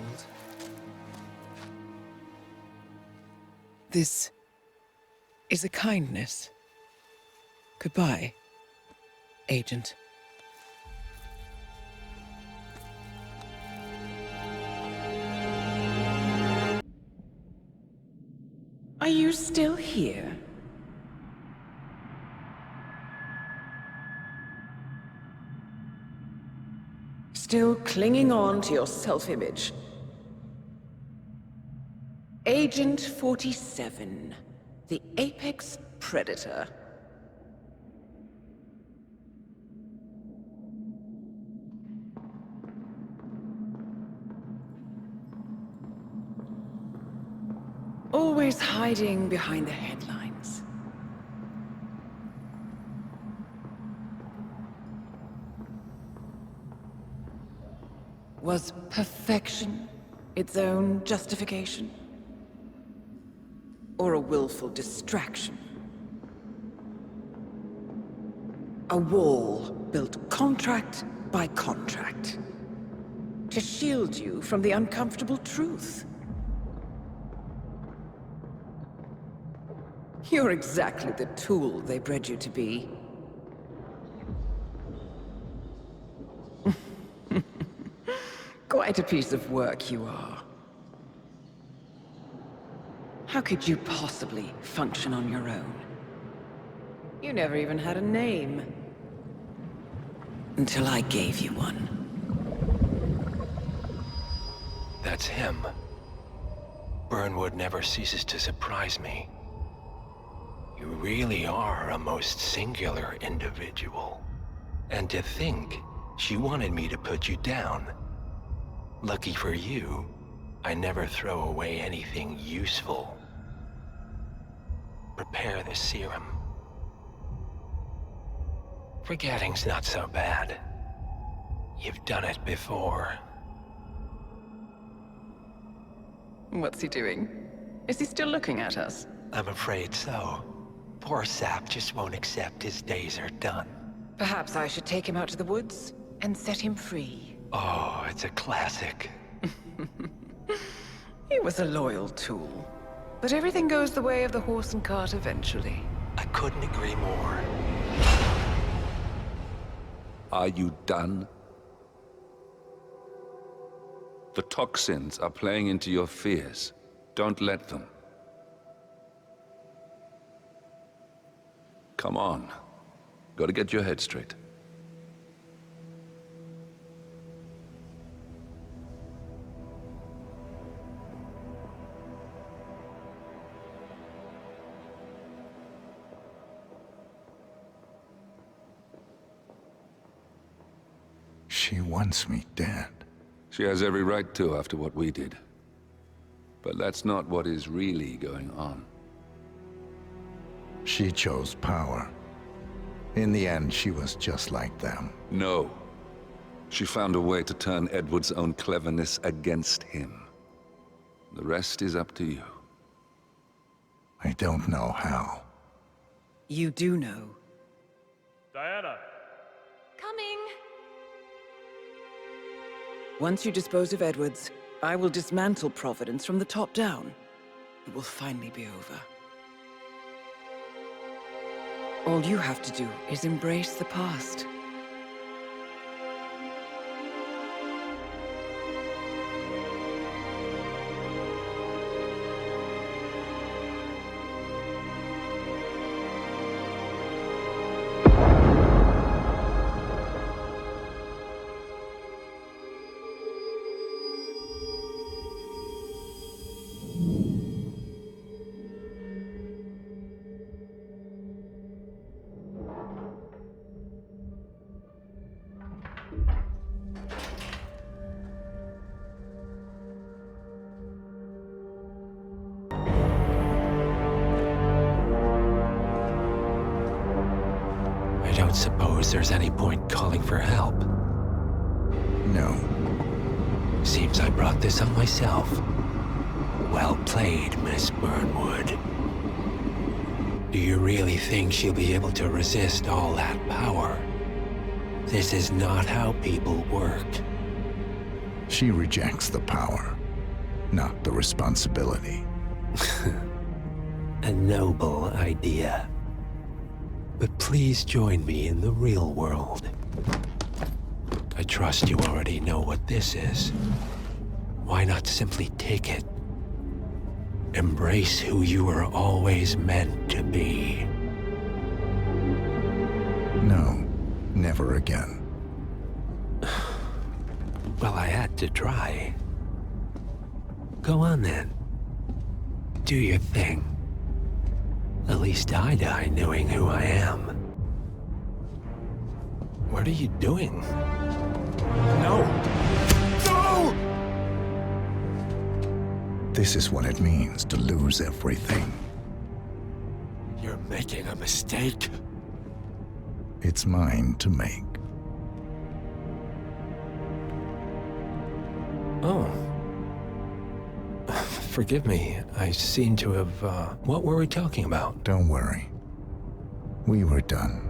This is a kindness. Goodbye, Agent. Are you still here? Still clinging on to your self-image? Agent 47, the apex predator. Always hiding behind the headlines. Was perfection its own justification? Or a willful distraction? A wall built contract by contract to shield you from the uncomfortable truth. You're exactly the tool they bred you to be. Quite a piece of work you are. How could you possibly function on your own? You never even had a name. Until I gave you one. That's him. Burnwood never ceases to surprise me. You really are a most singular individual. And to think, she wanted me to put you down. Lucky for you, I never throw away anything useful. Prepare the serum. Forgetting's not so bad. You've done it before. What's he doing? Is he still looking at us? I'm afraid so. Poor sap just won't accept his days are done. Perhaps I should take him out to the woods and set him free. Oh, it's a classic. He was a loyal tool. But everything goes the way of the horse and cart eventually. I couldn't agree more. Are you done? The toxins are playing into your fears. Don't let them. Come on. Gotta get your head straight. She wants me dead. She has every right to after what we did. But that's not what is really going on. She chose power. In the end, she was just like them. No. She found a way to turn Edward's own cleverness against him. The rest is up to you. I don't know how. You do know. Diana! Coming! Once you dispose of Edwards, I will dismantle Providence from the top down. It will finally be over. All you have to do is embrace the past. I don't suppose there's any point calling for help. No. Seems I brought this on myself. Well played, Miss Burnwood. Do you really think she'll be able to resist all that power? This is not how people work. She rejects the power, not the responsibility. A noble idea. But please join me in the real world. I trust you already know what this is. Why not simply take it? Embrace who you were always meant to be. No, never again. Well, I had to try. Go on then. Do your thing. At least I die knowing who I am. What are you doing? No! No! This is what it means to lose everything. You're making a mistake. It's mine to make. Oh. Forgive me. I seem to have, what were we talking about? Don't worry. We were done.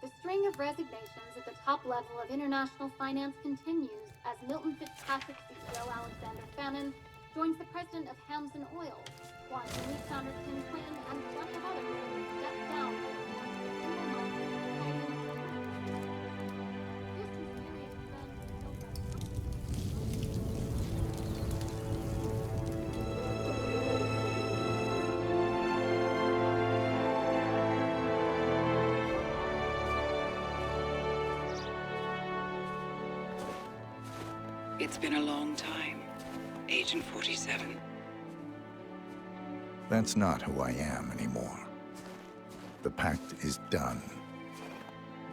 The string of resignations at the top level of international finance continues as Milton Fitzpatrick CEO Alexander Fannin joins the president of Hamson Oil, Quantum Leap founder Tim Quinn, and plenty of others who step down from the boards of single month It's been a long time, Agent 47. That's not who I am anymore. The pact is done.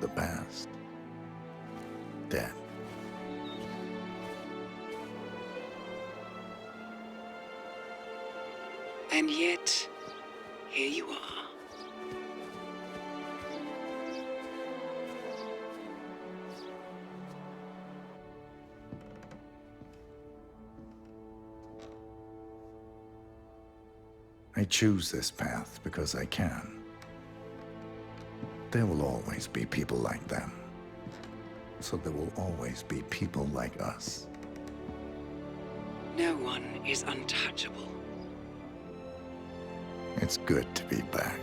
The past, dead. And yet, here you are. I choose this path because I can. There will always be people like them. So there will always be people like us. No one is untouchable. It's good to be back.